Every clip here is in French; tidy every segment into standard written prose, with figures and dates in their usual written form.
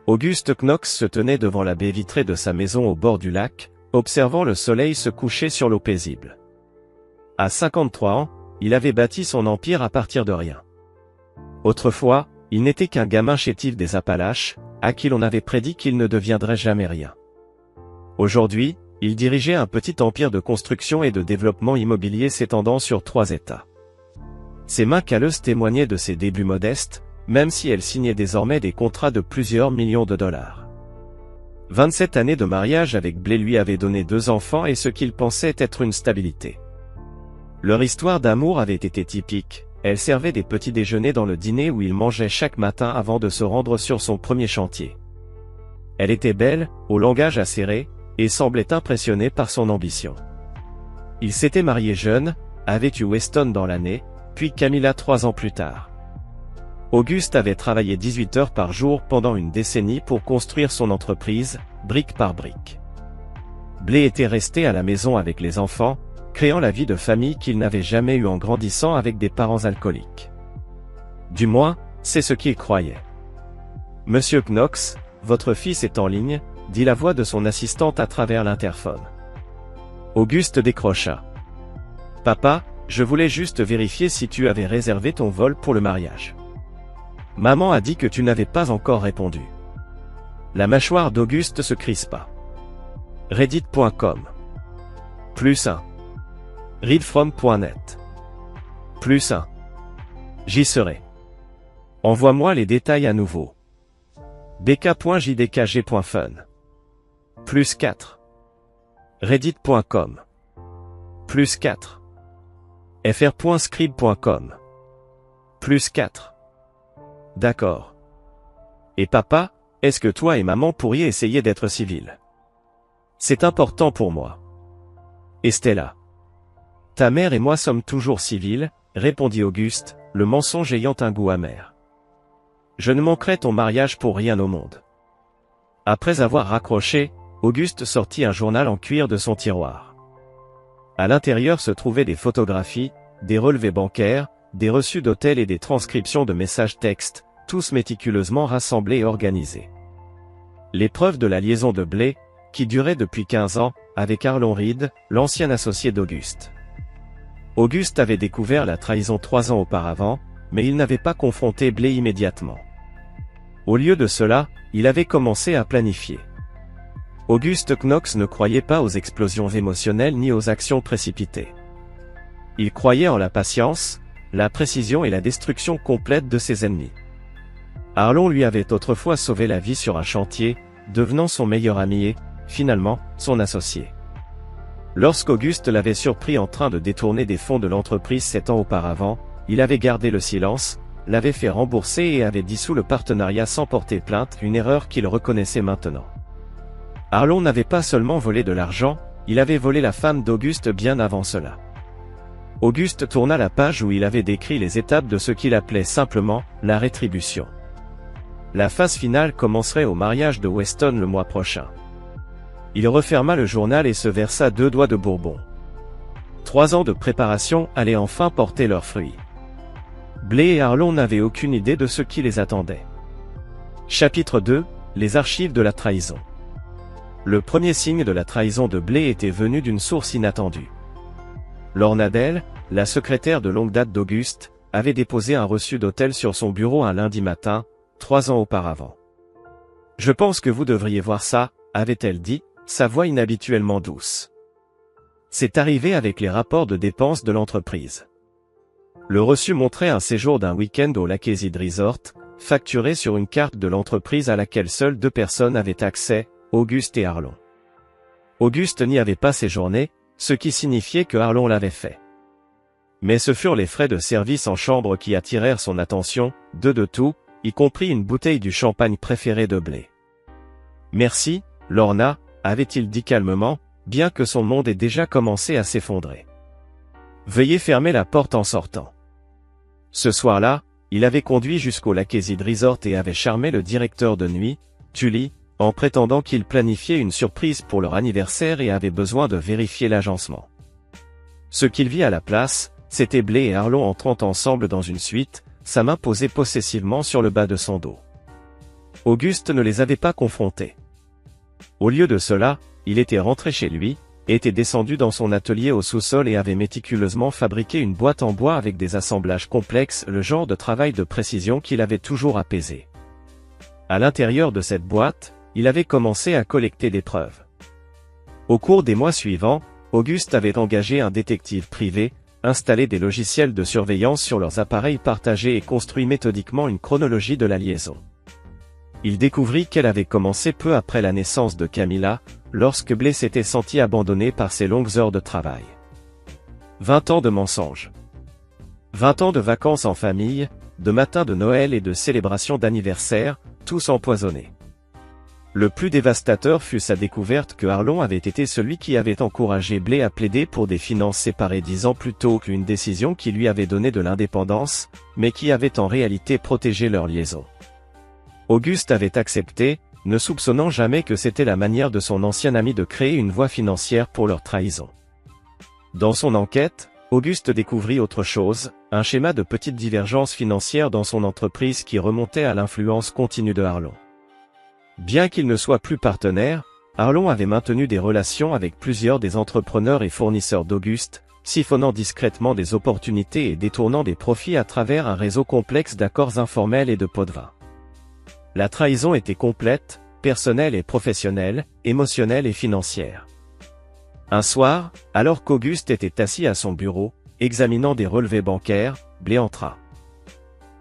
Auguste Knox se tenait devant la baie vitrée de sa maison au bord du lac, observant le soleil se coucher sur l'eau paisible. À 53 ans, il avait bâti son empire à partir de rien. Autrefois, il n'était qu'un gamin chétif des Appalaches, à qui l'on avait prédit qu'il ne deviendrait jamais rien. Aujourd'hui, il dirigeait un petit empire de construction et de développement immobilier s'étendant sur 3 États. Ses mains calleuses témoignaient de ses débuts modestes, même si elle signait désormais des contrats de plusieurs millions de dollars. 27 années de mariage avec Blay lui avaient donné 2 enfants et ce qu'il pensait être une stabilité. Leur histoire d'amour avait été typique, elle servait des petits déjeuners dans le dîner où il mangeait chaque matin avant de se rendre sur son premier chantier. Elle était belle, au langage acéré, et semblait impressionnée par son ambition. Il s'était marié jeune, avait eu Weston dans l'année, puis Camilla 3 ans plus tard. Auguste avait travaillé 18 heures par jour pendant une décennie pour construire son entreprise, brique par brique. Blay était resté à la maison avec les enfants, créant la vie de famille qu'il n'avait jamais eue en grandissant avec des parents alcooliques. Du moins, c'est ce qu'il croyait. « Monsieur Knox, votre fils est en ligne », dit la voix de son assistante à travers l'interphone. Auguste décrocha. « Papa, je voulais juste vérifier si tu avais réservé ton vol pour le mariage. Maman a dit que tu n'avais pas encore répondu. » La mâchoire d'Auguste se crispa. Reddit.com. +1. Readfrom.net. +1. J'y serai. Envoie-moi les détails à nouveau. bk.jdkg.fun. +4. Reddit.com. +4. fr.scribe.com. +4. D'accord. Et papa, est-ce que toi et maman pourriez essayer d'être civils? C'est important pour moi. Et Stella? Ta mère et moi sommes toujours civils, répondit Auguste, le mensonge ayant un goût amer. Je ne manquerai ton mariage pour rien au monde. Après avoir raccroché, Auguste sortit un journal en cuir de son tiroir. À l'intérieur se trouvaient des photographies, des relevés bancaires, des reçus d'hôtel et des transcriptions de messages textes, tous méticuleusement rassemblés et organisés. Les preuves de la liaison de Blay, qui durait depuis 15 ans, avec Arlon Reed, l'ancien associé d'Auguste. Auguste avait découvert la trahison 3 ans auparavant, mais il n'avait pas confronté Blay immédiatement. Au lieu de cela, il avait commencé à planifier. Auguste Knox ne croyait pas aux explosions émotionnelles ni aux actions précipitées. Il croyait en la patience, la précision et la destruction complète de ses ennemis. Arlon lui avait autrefois sauvé la vie sur un chantier, devenant son meilleur ami et, finalement, son associé. Lorsqu'Auguste l'avait surpris en train de détourner des fonds de l'entreprise 7 ans auparavant, il avait gardé le silence, l'avait fait rembourser et avait dissous le partenariat sans porter plainte, une erreur qu'il reconnaissait maintenant. Arlon n'avait pas seulement volé de l'argent, il avait volé la femme d'Auguste bien avant cela. Auguste tourna la page où il avait décrit les étapes de ce qu'il appelait simplement la rétribution. La phase finale commencerait au mariage de Weston le mois prochain. Il referma le journal et se versa 2 doigts de bourbon. 3 ans de préparation allaient enfin porter leurs fruits. Blay et Arlon n'avaient aucune idée de ce qui les attendait. Chapitre 2, les archives de la trahison. Le premier signe de la trahison de Blay était venu d'une source inattendue. Lorna Dell, la secrétaire de longue date d'Auguste, avait déposé un reçu d'hôtel sur son bureau un lundi matin, 3 ans auparavant. « Je pense que vous devriez voir ça », avait-elle dit, sa voix inhabituellement douce. C'est arrivé avec les rapports de dépenses de l'entreprise. Le reçu montrait un séjour d'un week-end au Lakezid Resort, facturé sur une carte de l'entreprise à laquelle seules 2 personnes avaient accès, Auguste et Arlon. Auguste n'y avait pas séjourné, ce qui signifiait que Arlon l'avait fait. Mais ce furent les frais de service en chambre qui attirèrent son attention, 2 de tout, y compris une bouteille du champagne préféré de Blay. « Merci, Lorna », avait-il dit calmement, bien que son monde ait déjà commencé à s'effondrer. « Veuillez fermer la porte en sortant. » Ce soir-là, il avait conduit jusqu'au Lakezid Resort et avait charmé le directeur de nuit, Tully, en prétendant qu'il planifiait une surprise pour leur anniversaire et avait besoin de vérifier l'agencement. Ce qu'il vit à la place, c'était Blay et Arlon entrant ensemble dans une suite, sa main posée possessivement sur le bas de son dos. Auguste ne les avait pas confrontés. Au lieu de cela, il était rentré chez lui, était descendu dans son atelier au sous-sol et avait méticuleusement fabriqué une boîte en bois avec des assemblages complexes, le genre de travail de précision qu'il avait toujours apaisé. À l'intérieur de cette boîte, il avait commencé à collecter des preuves. Au cours des mois suivants, Auguste avait engagé un détective privé, installé des logiciels de surveillance sur leurs appareils partagés et construit méthodiquement une chronologie de la liaison. Il découvrit qu'elle avait commencé peu après la naissance de Camilla, lorsque Blé s'était senti abandonné par ses longues heures de travail. 20 ans de mensonges. 20 ans de vacances en famille, de matins de Noël et de célébrations d'anniversaire, tous empoisonnés. Le plus dévastateur fut sa découverte que Arlon avait été celui qui avait encouragé Blé à plaider pour des finances séparées 10 ans plus tôt, qu'une décision qui lui avait donné de l'indépendance, mais qui avait en réalité protégé leur liaison. Auguste avait accepté, ne soupçonnant jamais que c'était la manière de son ancien ami de créer une voie financière pour leur trahison. Dans son enquête, Auguste découvrit autre chose, un schéma de petites divergences financières dans son entreprise qui remontait à l'influence continue de Arlon. Bien qu'il ne soit plus partenaire, Arlon avait maintenu des relations avec plusieurs des entrepreneurs et fournisseurs d'Auguste, siphonnant discrètement des opportunités et détournant des profits à travers un réseau complexe d'accords informels et de pots de vin. La trahison était complète, personnelle et professionnelle, émotionnelle et financière. Un soir, alors qu'Auguste était assis à son bureau, examinant des relevés bancaires, Blé entra.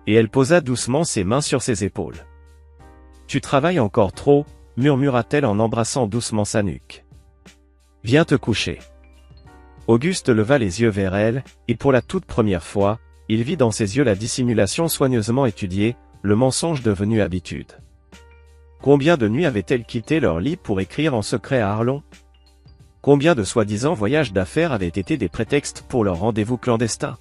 Et elle posa doucement ses mains sur ses épaules. « Tu travailles encore trop », murmura-t-elle en embrassant doucement sa nuque. « Viens te coucher. » Auguste leva les yeux vers elle, et pour la toute première fois, il vit dans ses yeux la dissimulation soigneusement étudiée, le mensonge devenu habitude. Combien de nuits avait-elle quitté leur lit pour écrire en secret à Arlon? Combien de soi-disant voyages d'affaires avaient été des prétextes pour leur rendez-vous clandestin?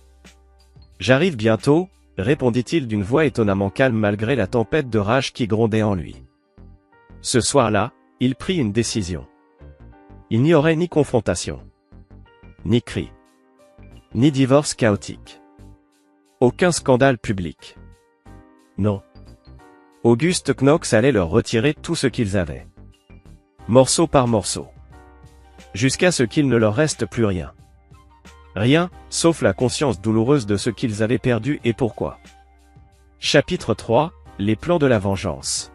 « J'arrive bientôt », répondit-il d'une voix étonnamment calme malgré la tempête de rage qui grondait en lui. Ce soir-là, il prit une décision. Il n'y aurait ni confrontation, ni cri, ni divorce chaotique. Aucun scandale public. Non. Auguste Knox allait leur retirer tout ce qu'ils avaient. Morceau par morceau. Jusqu'à ce qu'il ne leur reste plus rien. Rien, sauf la conscience douloureuse de ce qu'ils avaient perdu et pourquoi. Chapitre 3, les plans de la vengeance.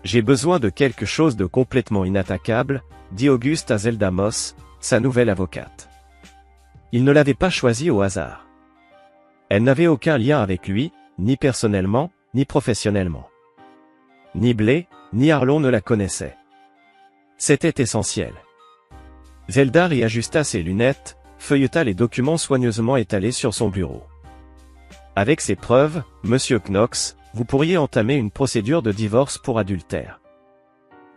J'ai besoin de quelque chose de complètement inattaquable, dit Auguste à Zelda Moss, sa nouvelle avocate. Il ne l'avait pas choisie au hasard. Elle n'avait aucun lien avec lui, ni personnellement, ni professionnellement. Ni Blé, ni Arlon ne la connaissaient. C'était essentiel. Zelda réajusta ses lunettes, feuilleta les documents soigneusement étalés sur son bureau. Avec ces preuves, Monsieur Knox, vous pourriez entamer une procédure de divorce pour adultère.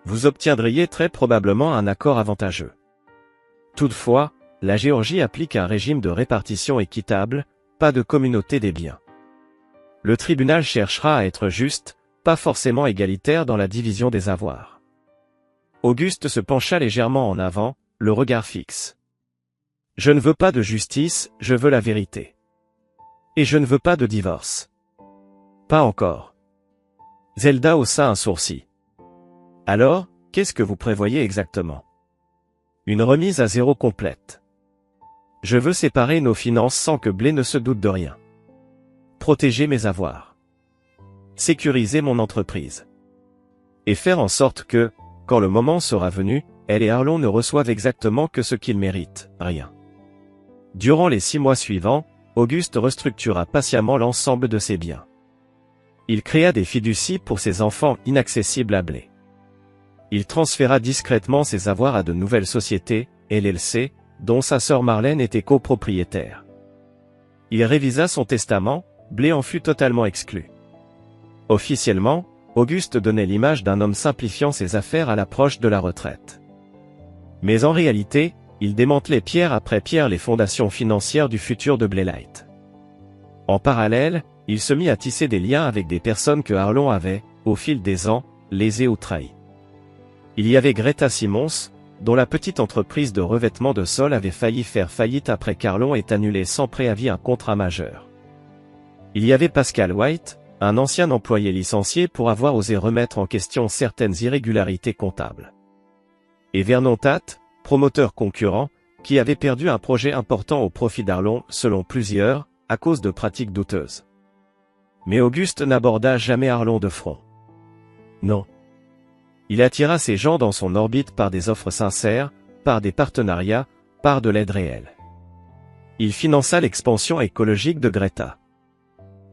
Vous obtiendriez très probablement un accord avantageux. Toutefois, la Géorgie applique un régime de répartition équitable, pas de communauté des biens. Le tribunal cherchera à être juste, pas forcément égalitaire dans la division des avoirs. Auguste se pencha légèrement en avant, le regard fixe. Je ne veux pas de justice, je veux la vérité. Et je ne veux pas de divorce. Pas encore. Zelda haussa un sourcil. Alors, qu'est-ce que vous prévoyez exactement? Une remise à zéro complète. Je veux séparer nos finances sans que Blé ne se doute de rien. Protéger mes avoirs. Sécuriser mon entreprise. Et faire en sorte que, quand le moment sera venu, elle et Arlon ne reçoivent exactement que ce qu'ils méritent, rien. Durant les 6 mois suivants, Auguste restructura patiemment l'ensemble de ses biens. Il créa des fiducies pour ses enfants inaccessibles à Blé. Il transféra discrètement ses avoirs à de nouvelles sociétés, LLC, dont sa sœur Marlène était copropriétaire. Il révisa son testament, Blé en fut totalement exclu. Officiellement, Auguste donnait l'image d'un homme simplifiant ses affaires à l'approche de la retraite. Mais en réalité, il démantelait pierre après pierre les fondations financières du futur de Blaylight. En parallèle, il se mit à tisser des liens avec des personnes que Arlon avait, au fil des ans, lésées ou trahies. Il y avait Greta Simons, dont la petite entreprise de revêtement de sol avait failli faire faillite après qu'Arlon ait annulé sans préavis un contrat majeur. Il y avait Pascal White, un ancien employé licencié pour avoir osé remettre en question certaines irrégularités comptables. Et Vernon Tate, promoteur concurrent, qui avait perdu un projet important au profit d'Arlon, selon plusieurs, à cause de pratiques douteuses. Mais Auguste n'aborda jamais Arlon de front. Non. Il attira ces gens dans son orbite par des offres sincères, par des partenariats, par de l'aide réelle. Il finança l'expansion écologique de Greta.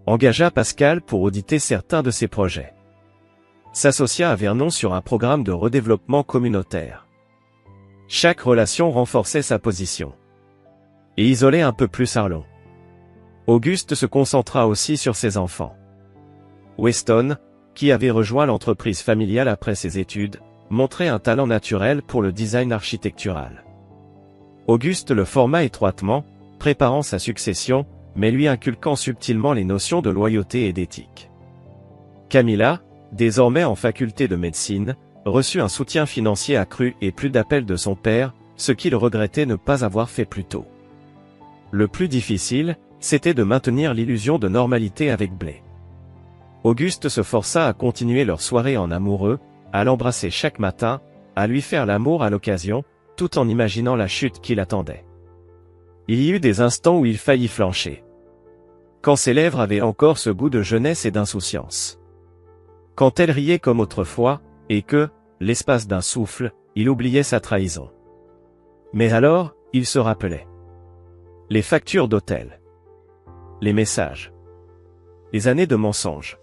Engagea Pascal pour auditer certains de ses projets. S'associa à Vernon sur un programme de redéveloppement communautaire. Chaque relation renforçait sa position. Et isolait un peu plus Arlon. Auguste se concentra aussi sur ses enfants. Weston, qui avait rejoint l'entreprise familiale après ses études, montrait un talent naturel pour le design architectural. Auguste le forma étroitement, préparant sa succession, mais lui inculquant subtilement les notions de loyauté et d'éthique. Camilla, désormais en faculté de médecine, reçut un soutien financier accru et plus d'appels de son père, ce qu'il regrettait ne pas avoir fait plus tôt. Le plus difficile, c'était de maintenir l'illusion de normalité avec Blay. Auguste se força à continuer leur soirée en amoureux, à l'embrasser chaque matin, à lui faire l'amour à l'occasion, tout en imaginant la chute qui l'attendait. Il y eut des instants où il faillit flancher. Quand ses lèvres avaient encore ce goût de jeunesse et d'insouciance. Quand elle riait comme autrefois, et que, l'espace d'un souffle, il oubliait sa trahison. Mais alors, il se rappelait. Les factures d'hôtel. Les messages. Les années de mensonges.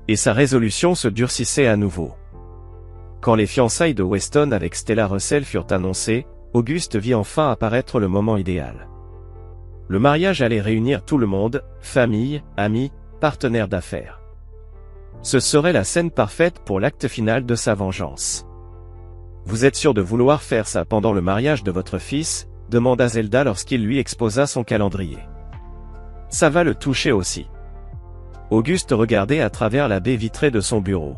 Et sa résolution se durcissait à nouveau. Quand les fiançailles de Weston avec Stella Russell furent annoncées, Auguste vit enfin apparaître le moment idéal. Le mariage allait réunir tout le monde, famille, amis, partenaires d'affaires. Ce serait la scène parfaite pour l'acte final de sa vengeance. « Vous êtes sûr de vouloir faire ça pendant le mariage de votre fils ?» demanda Zelda lorsqu'il lui exposa son calendrier. « Ça va le toucher aussi. » Auguste regardait à travers la baie vitrée de son bureau.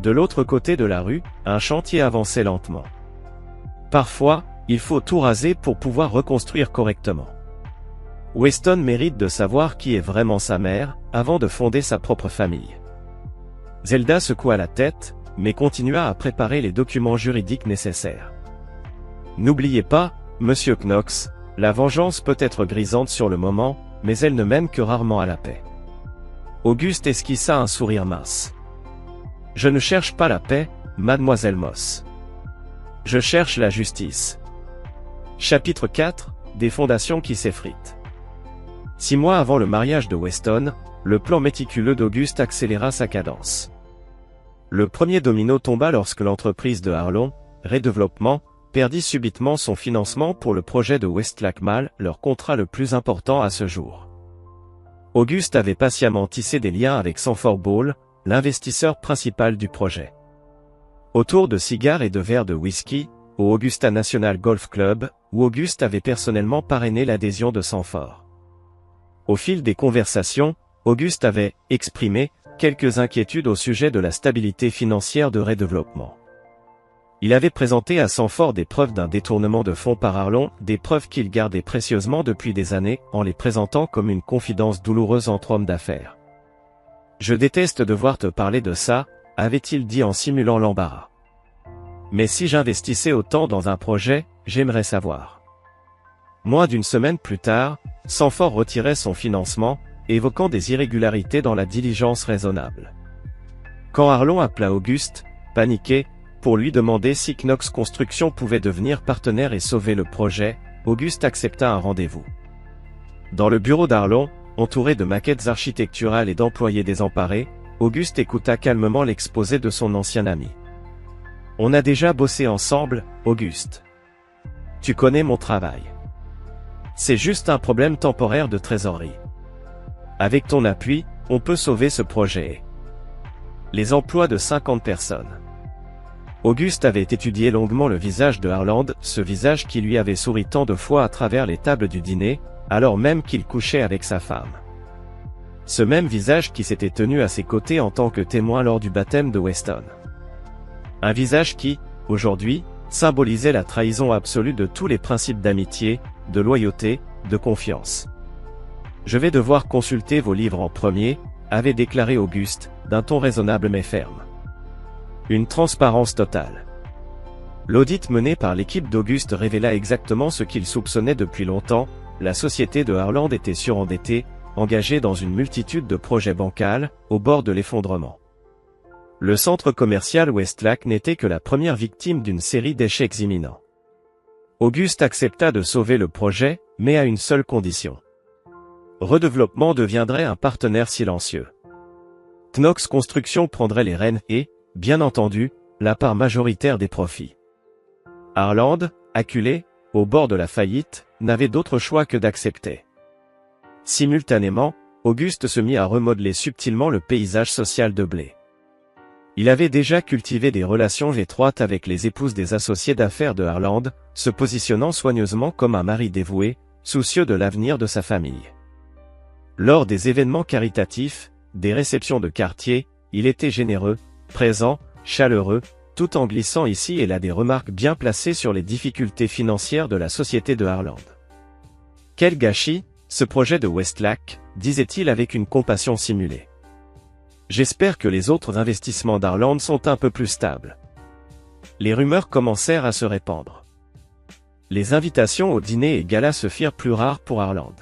De l'autre côté de la rue, un chantier avançait lentement. Parfois, il faut tout raser pour pouvoir reconstruire correctement. Weston mérite de savoir qui est vraiment sa mère, avant de fonder sa propre famille. Zelda secoua la tête, mais continua à préparer les documents juridiques nécessaires. N'oubliez pas, Monsieur Knox, la vengeance peut être grisante sur le moment, mais elle ne mène que rarement à la paix. Auguste esquissa un sourire mince. Je ne cherche pas la paix, mademoiselle Moss. Je cherche la justice. Chapitre 4, des fondations qui s'effritent. 6 mois avant le mariage de Weston, le plan méticuleux d'Auguste accéléra sa cadence. Le premier domino tomba lorsque l'entreprise de Arlon, Redéveloppement, perdit subitement son financement pour le projet de Westlac Mall, leur contrat le plus important à ce jour. Auguste avait patiemment tissé des liens avec Sanford Ball, l'investisseur principal du projet. Autour de cigares et de verres de whisky, au Augusta National Golf Club, où Auguste avait personnellement parrainé l'adhésion de Sanford. Au fil des conversations, Auguste avait exprimé quelques inquiétudes au sujet de la stabilité financière de Redéveloppement. Il avait présenté à Sanford des preuves d'un détournement de fonds par Arlon, des preuves qu'il gardait précieusement depuis des années, en les présentant comme une confidence douloureuse entre hommes d'affaires. « Je déteste devoir te parler de ça », avait-il dit en simulant l'embarras. « Mais si j'investissais autant dans un projet, j'aimerais savoir. » Moins d'une semaine plus tard, Sanford retirait son financement, évoquant des irrégularités dans la diligence raisonnable. Quand Arlon appela Auguste, paniqué, pour lui demander si Knox Construction pouvait devenir partenaire et sauver le projet, Auguste accepta un rendez-vous. Dans le bureau d'Arlon, entouré de maquettes architecturales et d'employés désemparés, Auguste écouta calmement l'exposé de son ancien ami. « On a déjà bossé ensemble, Auguste. Tu connais mon travail. C'est juste un problème temporaire de trésorerie. Avec ton appui, on peut sauver ce projet. Les emplois de 50 personnes. » Auguste avait étudié longuement le visage de Harland, ce visage qui lui avait souri tant de fois à travers les tables du dîner, alors même qu'il couchait avec sa femme. Ce même visage qui s'était tenu à ses côtés en tant que témoin lors du baptême de Weston. Un visage qui, aujourd'hui, symbolisait la trahison absolue de tous les principes d'amitié, de loyauté, de confiance. « Je vais devoir consulter vos livres en premier, » avait déclaré Auguste, d'un ton raisonnable mais ferme. Une transparence totale. L'audit mené par l'équipe d'Auguste révéla exactement ce qu'il soupçonnait depuis longtemps, la société de Harland était surendettée, engagée dans une multitude de projets bancals, au bord de l'effondrement. Le centre commercial Westlake n'était que la première victime d'une série d'échecs imminents. Auguste accepta de sauver le projet, mais à une seule condition. Redéveloppement deviendrait un partenaire silencieux. Knox Construction prendrait les rênes et, bien entendu, la part majoritaire des profits. Harland, acculé, au bord de la faillite, n'avait d'autre choix que d'accepter. Simultanément, Auguste se mit à remodeler subtilement le paysage social de Blé. Il avait déjà cultivé des relations étroites avec les épouses des associés d'affaires de Harland, se positionnant soigneusement comme un mari dévoué, soucieux de l'avenir de sa famille. Lors des événements caritatifs, des réceptions de quartier, il était généreux, présent, chaleureux, tout en glissant ici et là des remarques bien placées sur les difficultés financières de la société de Harland. Quel gâchis, ce projet de Westlake, disait-il avec une compassion simulée. J'espère que les autres investissements d'Harland sont un peu plus stables. Les rumeurs commencèrent à se répandre. Les invitations au dîner et galas se firent plus rares pour Harland.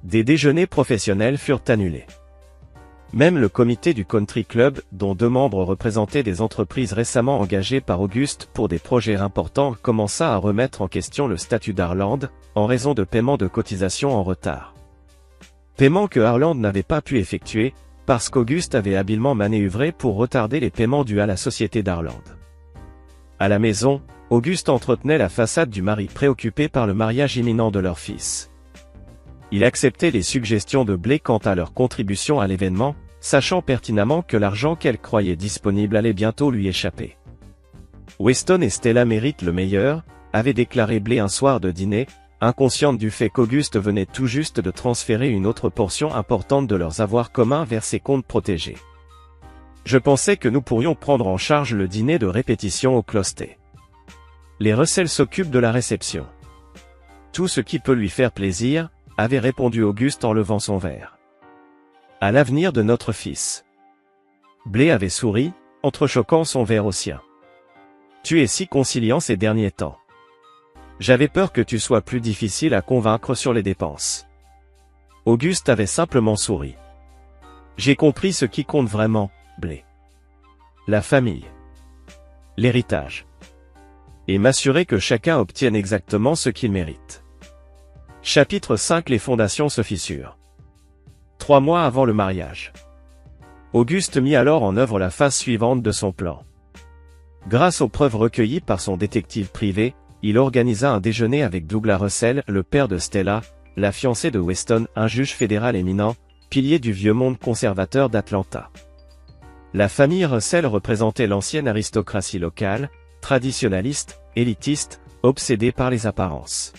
Des déjeuners professionnels furent annulés. Même le comité du Country Club, dont 2 membres représentaient des entreprises récemment engagées par Auguste pour des projets importants, commença à remettre en question le statut d'Harland, en raison de paiements de cotisations en retard. Paiements que Harland n'avait pas pu effectuer, parce qu'Auguste avait habilement manœuvré pour retarder les paiements dus à la société d'Harland. À la maison, Auguste entretenait la façade du mari préoccupé par le mariage imminent de leur fils. Il acceptait les suggestions de Blé quant à leur contribution à l'événement, sachant pertinemment que l'argent qu'elle croyait disponible allait bientôt lui échapper. Weston et Stella méritent le meilleur, avait déclaré Blé un soir de dîner, inconsciente du fait qu'Auguste venait tout juste de transférer une autre portion importante de leurs avoirs communs vers ses comptes protégés. Je pensais que nous pourrions prendre en charge le dîner de répétition au Closet. Les Russell s'occupent de la réception. Tout ce qui peut lui faire plaisir, avait répondu Auguste en levant son verre. À l'avenir de notre fils. Blé avait souri, entrechoquant son verre au sien. Tu es si conciliant ces derniers temps. J'avais peur que tu sois plus difficile à convaincre sur les dépenses. Auguste avait simplement souri. J'ai compris ce qui compte vraiment, Blé. La famille. L'héritage. Et m'assurer que chacun obtienne exactement ce qu'il mérite. Chapitre 5. Les fondations se fissurent. 3 mois avant le mariage. Auguste mit alors en œuvre la phase suivante de son plan. Grâce aux preuves recueillies par son détective privé, il organisa un déjeuner avec Douglas Russell, le père de Stella, la fiancée de Weston, un juge fédéral éminent, pilier du vieux monde conservateur d'Atlanta. La famille Russell représentait l'ancienne aristocratie locale, traditionnaliste, élitiste, obsédée par les apparences.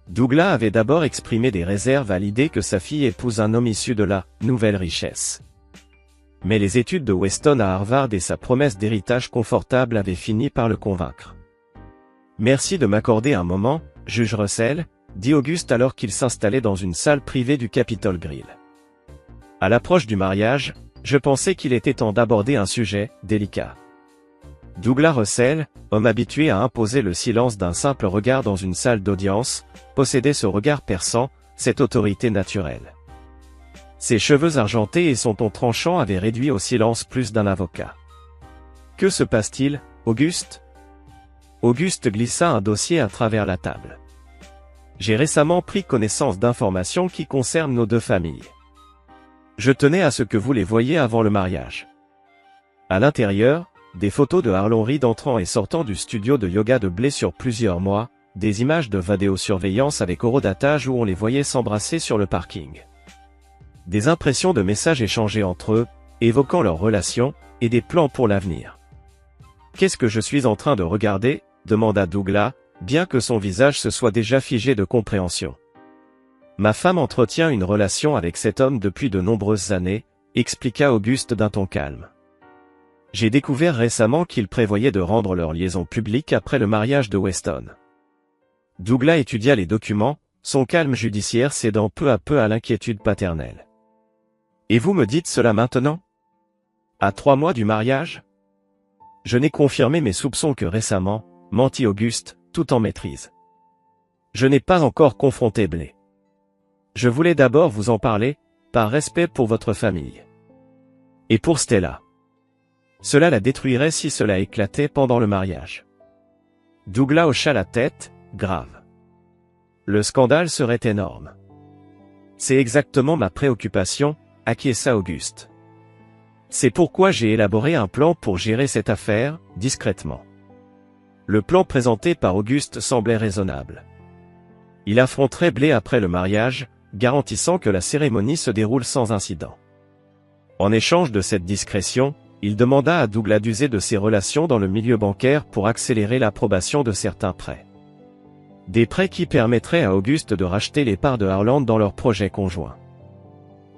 Douglas avait d'abord exprimé des réserves à l'idée que sa fille épouse un homme issu de la « nouvelle richesse ». Mais les études de Weston à Harvard et sa promesse d'héritage confortable avaient fini par le convaincre. « Merci de m'accorder un moment, juge Russell », dit Auguste alors qu'il s'installait dans une salle privée du Capitol Grill. À l'approche du mariage, je pensais qu'il était temps d'aborder un sujet délicat. Douglas Russell, homme habitué à imposer le silence d'un simple regard dans une salle d'audience, possédait ce regard perçant, cette autorité naturelle. Ses cheveux argentés et son ton tranchant avaient réduit au silence plus d'un avocat. « Que se passe-t-il, Auguste » Auguste glissa un dossier à travers la table. « J'ai récemment pris connaissance d'informations qui concernent nos 2 familles. Je tenais à ce que vous les voyiez avant le mariage. » À l'intérieur, des photos de Harlan Reed entrant et sortant du studio de yoga de Blé sur plusieurs mois, des images de vidéosurveillance avec horodatage où on les voyait s'embrasser sur le parking. Des impressions de messages échangés entre eux, évoquant leur relation, et des plans pour l'avenir. « Qu'est-ce que je suis en train de regarder ?» demanda Douglas, bien que son visage se soit déjà figé de compréhension. « Ma femme entretient une relation avec cet homme depuis de nombreuses années, » expliqua Auguste d'un ton calme. J'ai découvert récemment qu'ils prévoyaient de rendre leur liaison publique après le mariage de Weston. Douglas étudia les documents, son calme judiciaire cédant peu à peu à l'inquiétude paternelle. Et vous me dites cela maintenant? À 3 mois du mariage? Je n'ai confirmé mes soupçons que récemment, mentit Auguste, tout en maîtrise. Je n'ai pas encore confronté Blé. Je voulais d'abord vous en parler, par respect pour votre famille. Et pour Stella. Cela la détruirait si cela éclatait pendant le mariage. Douglas hocha la tête, grave. Le scandale serait énorme. C'est exactement ma préoccupation, acquiesça Auguste. C'est pourquoi j'ai élaboré un plan pour gérer cette affaire, discrètement. Le plan présenté par Auguste semblait raisonnable. Il affronterait Blé après le mariage, garantissant que la cérémonie se déroule sans incident. En échange de cette discrétion, il demanda à Douglas d'user de ses relations dans le milieu bancaire pour accélérer l'approbation de certains prêts. Des prêts qui permettraient à Auguste de racheter les parts de Harland dans leur projet conjoint.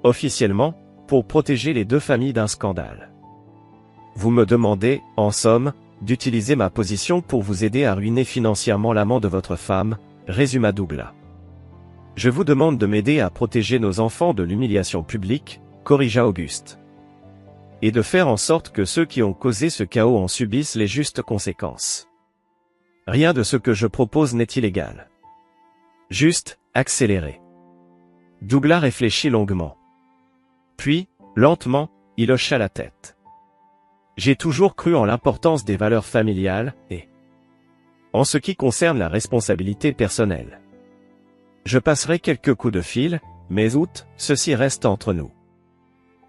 Officiellement, pour protéger les deux familles d'un scandale. Vous me demandez, en somme, d'utiliser ma position pour vous aider à ruiner financièrement l'amant de votre femme, résuma Douglas. Je vous demande de m'aider à protéger nos enfants de l'humiliation publique, corrigea Auguste. Et de faire en sorte que ceux qui ont causé ce chaos en subissent les justes conséquences. Rien de ce que je propose n'est illégal. Juste, accélérer. Douglas réfléchit longuement. Puis, lentement, il hocha la tête. J'ai toujours cru en l'importance des valeurs familiales, et en ce qui concerne la responsabilité personnelle. Je passerai quelques coups de fil, mais ceci reste entre nous.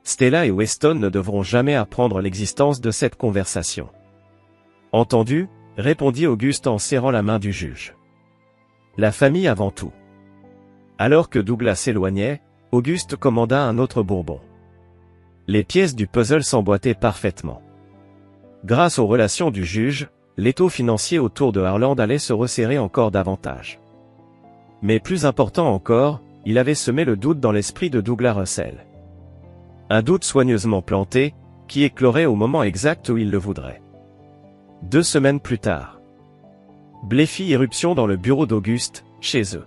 Stella et Weston ne devront jamais apprendre l'existence de cette conversation. Entendu, répondit Auguste en serrant la main du juge. La famille avant tout. Alors que Douglas s'éloignait, Auguste commanda un autre bourbon. Les pièces du puzzle s'emboîtaient parfaitement. Grâce aux relations du juge, l'étau financier autour de Harland allait se resserrer encore davantage. Mais plus important encore, il avait semé le doute dans l'esprit de Douglas Russell. Un doute soigneusement planté, qui éclorait au moment exact où il le voudrait. 2 semaines plus tard. Blé fit irruption dans le bureau d'Auguste, chez eux.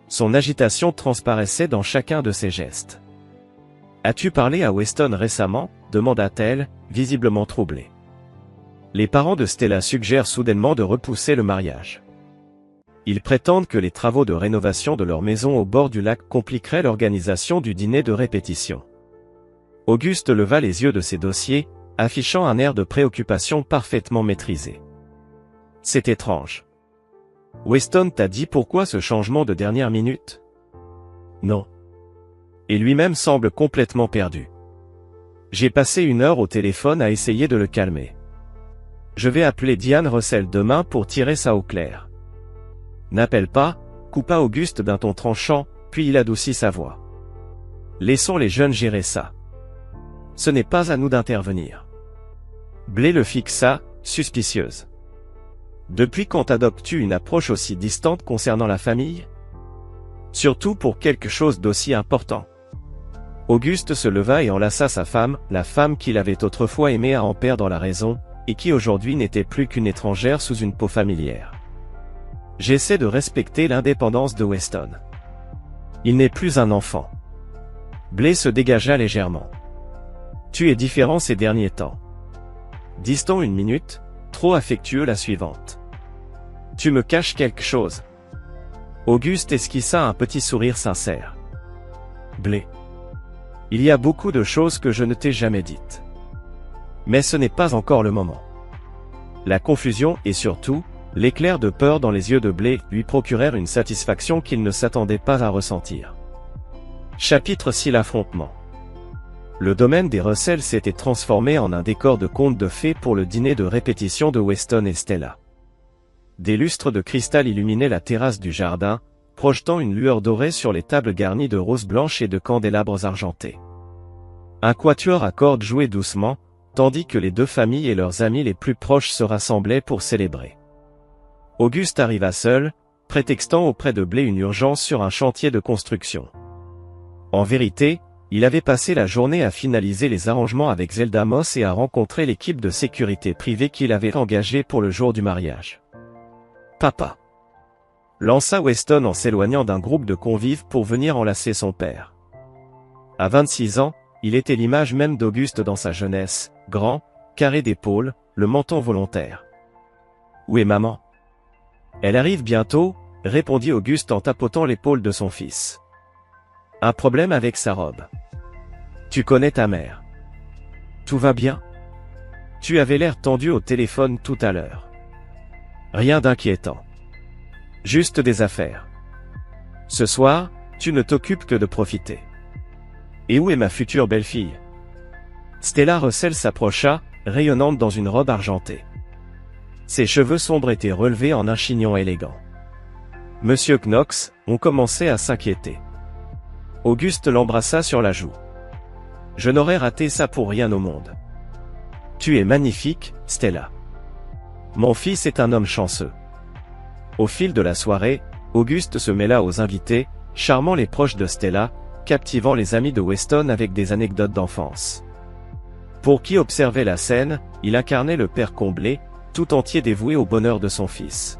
Son agitation transparaissait dans chacun de ses gestes. « As-tu parlé à Weston récemment » demanda-t-elle, visiblement troublée. Les parents de Stella suggèrent soudainement de repousser le mariage. Ils prétendent que les travaux de rénovation de leur maison au bord du lac compliqueraient l'organisation du dîner de répétition. Auguste leva les yeux de ses dossiers, affichant un air de préoccupation parfaitement maîtrisé. C'est étrange. Weston t'a dit pourquoi ce changement de dernière minute? Non. Et lui-même semble complètement perdu. J'ai passé 1 heure au téléphone à essayer de le calmer. Je vais appeler Diane Russell demain pour tirer ça au clair. N'appelle pas, coupa Auguste d'un ton tranchant, puis il adoucit sa voix. Laissons les jeunes gérer ça. Ce n'est pas à nous d'intervenir. Blé le fixa, suspicieuse. Depuis quand adoptes-tu une approche aussi distante concernant la famille? Surtout pour quelque chose d'aussi important. Auguste se leva et enlaça sa femme, la femme qu'il avait autrefois aimée à en perdre la raison, et qui aujourd'hui n'était plus qu'une étrangère sous une peau familière. J'essaie de respecter l'indépendance de Weston. Il n'est plus un enfant. Blé se dégagea légèrement. Tu es différent ces derniers temps. Distant 1 minute, trop affectueux la suivante. Tu me caches quelque chose. Auguste esquissa un petit sourire sincère. Blé. Il y a beaucoup de choses que je ne t'ai jamais dites. Mais ce n'est pas encore le moment. La confusion et surtout, l'éclair de peur dans les yeux de Blé lui procurèrent une satisfaction qu'il ne s'attendait pas à ressentir. Chapitre 6 L'affrontement. Le domaine des Russell s'était transformé en un décor de conte de fées pour le dîner de répétition de Weston et Stella. Des lustres de cristal illuminaient la terrasse du jardin, projetant une lueur dorée sur les tables garnies de roses blanches et de candélabres argentés. Un quatuor à cordes jouait doucement, tandis que les deux familles et leurs amis les plus proches se rassemblaient pour célébrer. Auguste arriva seul, prétextant auprès de Blé une urgence sur un chantier de construction. En vérité, il avait passé la journée à finaliser les arrangements avec Zelda Moss et à rencontrer l'équipe de sécurité privée qu'il avait engagée pour le jour du mariage. Papa, lança Weston en s'éloignant d'un groupe de convives pour venir enlacer son père. À 26 ans, il était l'image même d'Auguste dans sa jeunesse, grand, carré d'épaules, le menton volontaire. Où est maman? Elle arrive bientôt, répondit Auguste en tapotant l'épaule de son fils. Un problème avec sa robe. Tu connais ta mère. Tout va bien? Tu avais l'air tendu au téléphone tout à l'heure. Rien d'inquiétant. Juste des affaires. Ce soir, tu ne t'occupes que de profiter. Et où est ma future belle-fille? Stella Russell s'approcha, rayonnante dans une robe argentée. Ses cheveux sombres étaient relevés en un chignon élégant. Monsieur Knox, on commençait à s'inquiéter. Auguste l'embrassa sur la joue. Je n'aurais raté ça pour rien au monde. Tu es magnifique, Stella. Mon fils est un homme chanceux. Au fil de la soirée, Auguste se mêla aux invités, charmant les proches de Stella, captivant les amis de Weston avec des anecdotes d'enfance. Pour qui observait la scène, il incarnait le père comblé, tout entier dévoué au bonheur de son fils.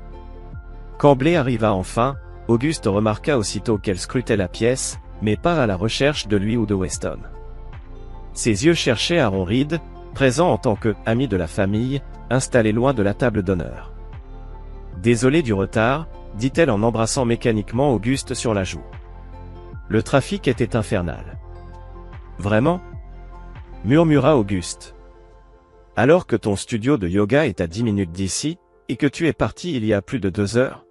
Quand Blé arriva enfin, Auguste remarqua aussitôt qu'elle scrutait la pièce, mais pas à la recherche de lui ou de Weston. Ses yeux cherchaient Aaron Reed, présent en tant que « ami de la famille », installé loin de la table d'honneur. « Désolé du retard », dit-elle en embrassant mécaniquement Auguste sur la joue. Le trafic était infernal. « Vraiment ? » murmura Auguste. « Alors que ton studio de yoga est à 10 minutes d'ici, et que tu es parti il y a plus de 2 heures ?»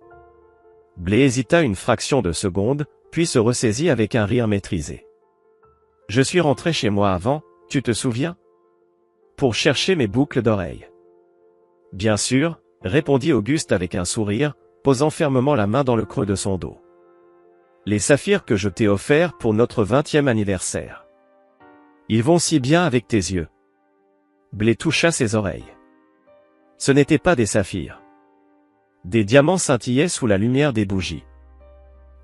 Blé hésita une fraction de seconde, puis se ressaisit avec un rire maîtrisé. « Je suis rentré chez moi avant, tu te souviens ? Pour chercher mes boucles d'oreilles. » « Bien sûr, » répondit Auguste avec un sourire, posant fermement la main dans le creux de son dos. « Les saphirs que je t'ai offerts pour notre 20e anniversaire. Ils vont si bien avec tes yeux. » Blé toucha ses oreilles. Ce n'étaient pas des saphirs. Des diamants scintillaient sous la lumière des bougies.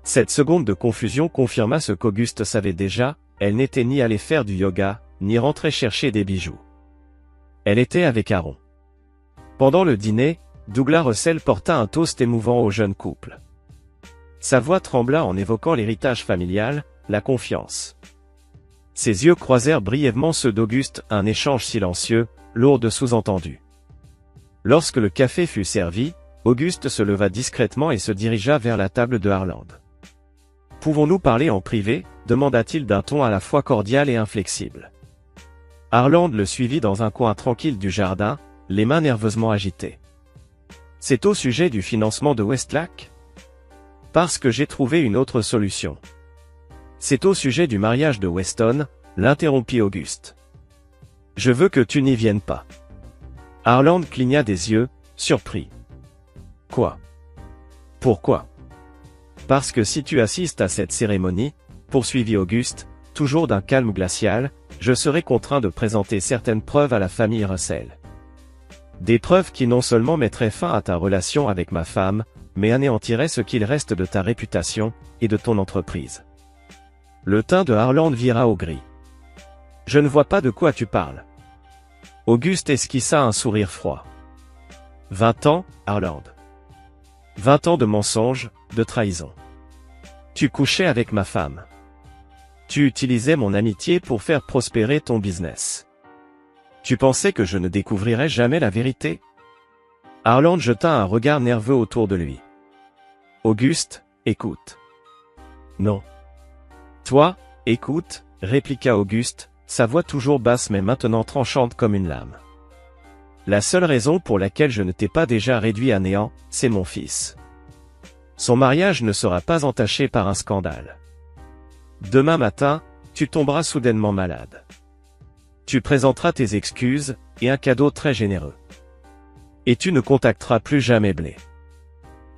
Cette seconde de confusion confirma ce qu'Auguste savait déjà, elle n'était ni allée faire du yoga, ni rentrer chercher des bijoux. Elle était avec Aaron. Pendant le dîner, Douglas Russell porta un toast émouvant au jeune couple. Sa voix trembla en évoquant l'héritage familial, la confiance. Ses yeux croisèrent brièvement ceux d'Auguste, un échange silencieux, lourd de sous-entendus. Lorsque le café fut servi, Auguste se leva discrètement et se dirigea vers la table de Harland. « Pouvons-nous parler en privé ?» demanda-t-il d'un ton à la fois cordial et inflexible. Harland le suivit dans un coin tranquille du jardin, les mains nerveusement agitées. « C'est au sujet du financement de Westlake ? Parce que j'ai trouvé une autre solution. C'est au sujet du mariage de Weston, l'interrompit Auguste. Je veux que tu n'y viennes pas. » Harland cligna des yeux, surpris. Quoi? Pourquoi? Parce que si tu assistes à cette cérémonie, poursuivit Auguste, toujours d'un calme glacial, je serai contraint de présenter certaines preuves à la famille Russell. Des preuves qui non seulement mettraient fin à ta relation avec ma femme, mais anéantiraient ce qu'il reste de ta réputation, et de ton entreprise. Le teint de Harland vira au gris. Je ne vois pas de quoi tu parles. Auguste esquissa un sourire froid. 20 ans, Harland. 20 ans de mensonges, de trahison. Tu couchais avec ma femme. Tu utilisais mon amitié pour faire prospérer ton business. Tu pensais que je ne découvrirais jamais la vérité? Harland jeta un regard nerveux autour de lui. Auguste, écoute. Non. Toi, écoute, répliqua Auguste, sa voix toujours basse mais maintenant tranchante comme une lame. La seule raison pour laquelle je ne t'ai pas déjà réduit à néant, c'est mon fils. Son mariage ne sera pas entaché par un scandale. Demain matin, tu tomberas soudainement malade. Tu présenteras tes excuses, et un cadeau très généreux. Et tu ne contacteras plus jamais Blé.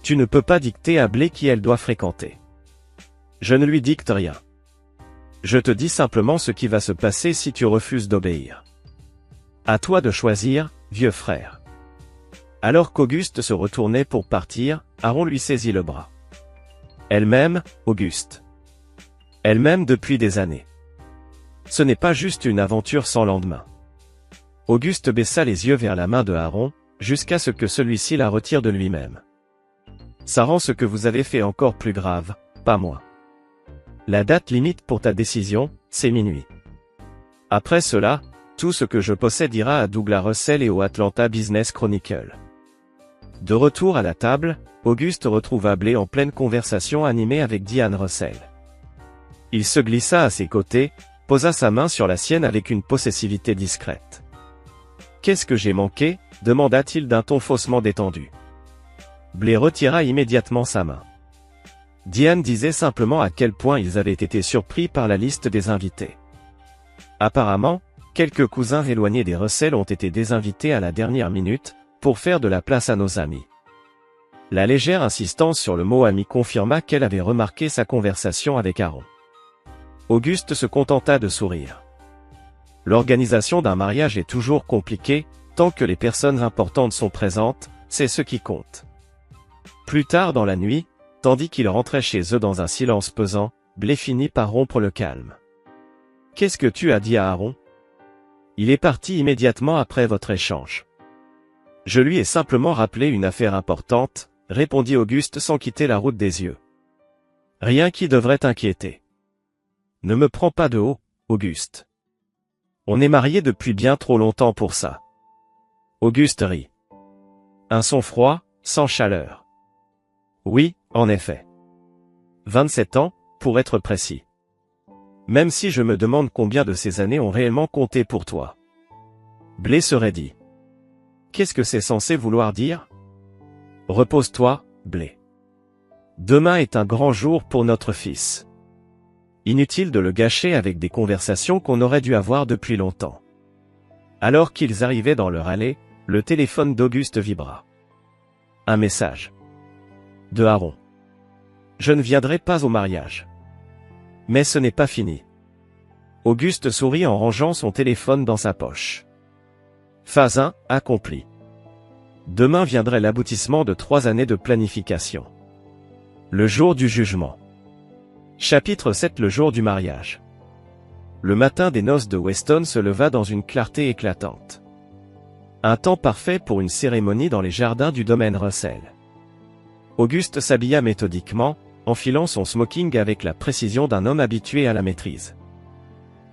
Tu ne peux pas dicter à Blé qui elle doit fréquenter. Je ne lui dicte rien. Je te dis simplement ce qui va se passer si tu refuses d'obéir. À toi de choisir, vieux frère. Alors qu'Auguste se retournait pour partir, Aaron lui saisit le bras. Elle m'aime, Auguste. Elle m'aime depuis des années. Ce n'est pas juste une aventure sans lendemain. Auguste baissa les yeux vers la main de Aaron, jusqu'à ce que celui-ci la retire de lui-même. Ça rend ce que vous avez fait encore plus grave, pas moi. La date limite pour ta décision, c'est minuit. Après cela, tout ce que je possède ira à Douglas Russell et au Atlanta Business Chronicle. De retour à la table, Auguste retrouva Blake en pleine conversation animée avec Diane Russell. Il se glissa à ses côtés, posa sa main sur la sienne avec une possessivité discrète. « Qu'est-ce que j'ai manqué ?» demanda-t-il d'un ton faussement détendu. Blake retira immédiatement sa main. Diane disait simplement à quel point ils avaient été surpris par la liste des invités. Apparemment, quelques cousins éloignés des Russell ont été désinvités à la dernière minute, pour faire de la place à nos amis. La légère insistance sur le mot ami confirma qu'elle avait remarqué sa conversation avec Aaron. Auguste se contenta de sourire. L'organisation d'un mariage est toujours compliquée, tant que les personnes importantes sont présentes, c'est ce qui compte. Plus tard dans la nuit, tandis qu'ils rentraient chez eux dans un silence pesant, Blake finit par rompre le calme. « Qu'est-ce que tu as dit à Aaron ? » ?»« Il est parti immédiatement après votre échange. »« Je lui ai simplement rappelé une affaire importante, » répondit Auguste sans quitter la route des yeux. « Rien qui devrait t'inquiéter. »« Ne me prends pas de haut, Auguste. On est mariés depuis bien trop longtemps pour ça. » Auguste rit. Un son froid, sans chaleur. « Oui, en effet. 27 ans, pour être précis. Même si je me demande combien de ces années ont réellement compté pour toi. » Blake se raidit. Qu'est-ce que c'est censé vouloir dire ? Repose-toi, Blake. Demain est un grand jour pour notre fils. Inutile de le gâcher avec des conversations qu'on aurait dû avoir depuis longtemps. Alors qu'ils arrivaient dans leur allée, le téléphone d'Auguste vibra. Un message. De Aaron. Je ne viendrai pas au mariage. Mais ce n'est pas fini. Auguste sourit en rangeant son téléphone dans sa poche. Phase 1, accomplie. Demain viendrait l'aboutissement de 3 années de planification. Le jour du jugement. Chapitre 7. Le jour du mariage. Le matin des noces de Weston se leva dans une clarté éclatante. Un temps parfait pour une cérémonie dans les jardins du domaine Russell. Auguste s'habilla méthodiquement, enfilant son smoking avec la précision d'un homme habitué à la maîtrise.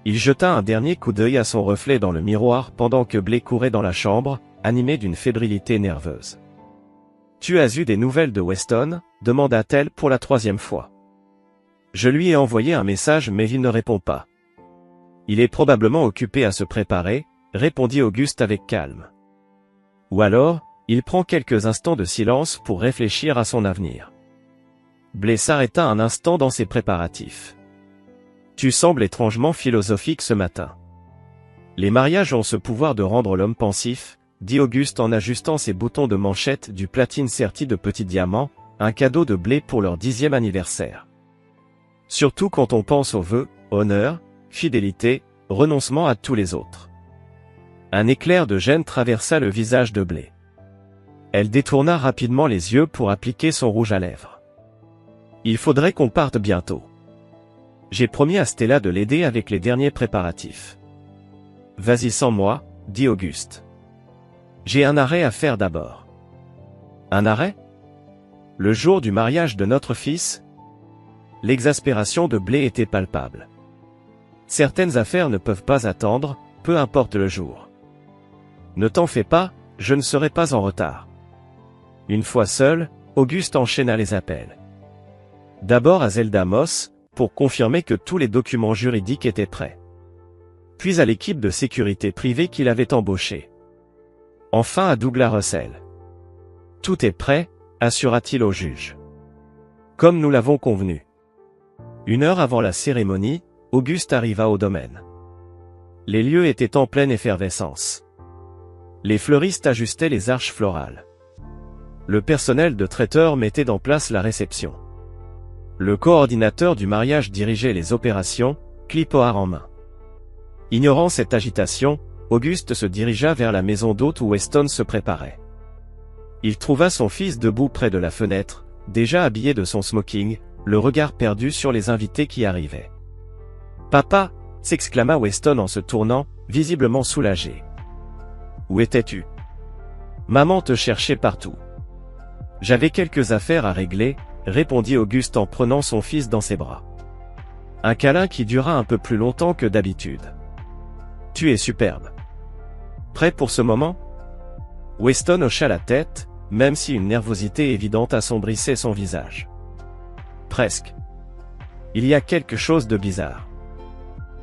Il jeta un dernier coup d'œil à son reflet dans le miroir pendant que Blake courait dans la chambre, animé d'une fébrilité nerveuse. « Tu as eu des nouvelles de Weston ?» demanda-t-elle pour la 3e fois. « Je lui ai envoyé un message mais il ne répond pas. »« Il est probablement occupé à se préparer » répondit Auguste avec calme. « Ou alors, il prend quelques instants de silence pour réfléchir à son avenir. » Blake s'arrêta un instant dans ses préparatifs. « Tu sembles étrangement philosophique ce matin. »« Les mariages ont ce pouvoir de rendre l'homme pensif, » dit Auguste en ajustant ses boutons de manchette du platine serti de petits diamants, un cadeau de Blake pour leur 10e anniversaire. Surtout quand on pense aux vœux, honneur, fidélité, renoncement à tous les autres. Un éclair de gêne traversa le visage de Blake. Elle détourna rapidement les yeux pour appliquer son rouge à lèvres. Il faudrait qu'on parte bientôt. J'ai promis à Stella de l'aider avec les derniers préparatifs. Vas-y sans moi, dit Auguste. J'ai un arrêt à faire d'abord. Un arrêt ? Le jour du mariage de notre fils ? L'exaspération de Blake était palpable. Certaines affaires ne peuvent pas attendre, peu importe le jour. Ne t'en fais pas, je ne serai pas en retard. Une fois seul, Auguste enchaîna les appels. D'abord à Zelda Moss, pour confirmer que tous les documents juridiques étaient prêts. Puis à l'équipe de sécurité privée qu'il avait embauchée. Enfin à Douglas Russell. Tout est prêt, assura-t-il au juge. Comme nous l'avons convenu. 1 heure avant la cérémonie, Auguste arriva au domaine. Les lieux étaient en pleine effervescence. Les fleuristes ajustaient les arches florales. Le personnel de traiteur mettait en place la réception. Le coordinateur du mariage dirigeait les opérations, clipboard en main. Ignorant cette agitation, Auguste se dirigea vers la maison d'hôte où Weston se préparait. Il trouva son fils debout près de la fenêtre, déjà habillé de son smoking, le regard perdu sur les invités qui arrivaient. « Papa !» s'exclama Weston en se tournant, visiblement soulagé. « Où étais-tu ? Maman te cherchait partout. »« J'avais quelques affaires à régler, » répondit Auguste en prenant son fils dans ses bras. « Un câlin qui dura un peu plus longtemps que d'habitude. Tu es superbe. Prêt pour ce moment? Weston hocha la tête, même si une nervosité évidente assombrissait son visage. Presque. Il y a quelque chose de bizarre.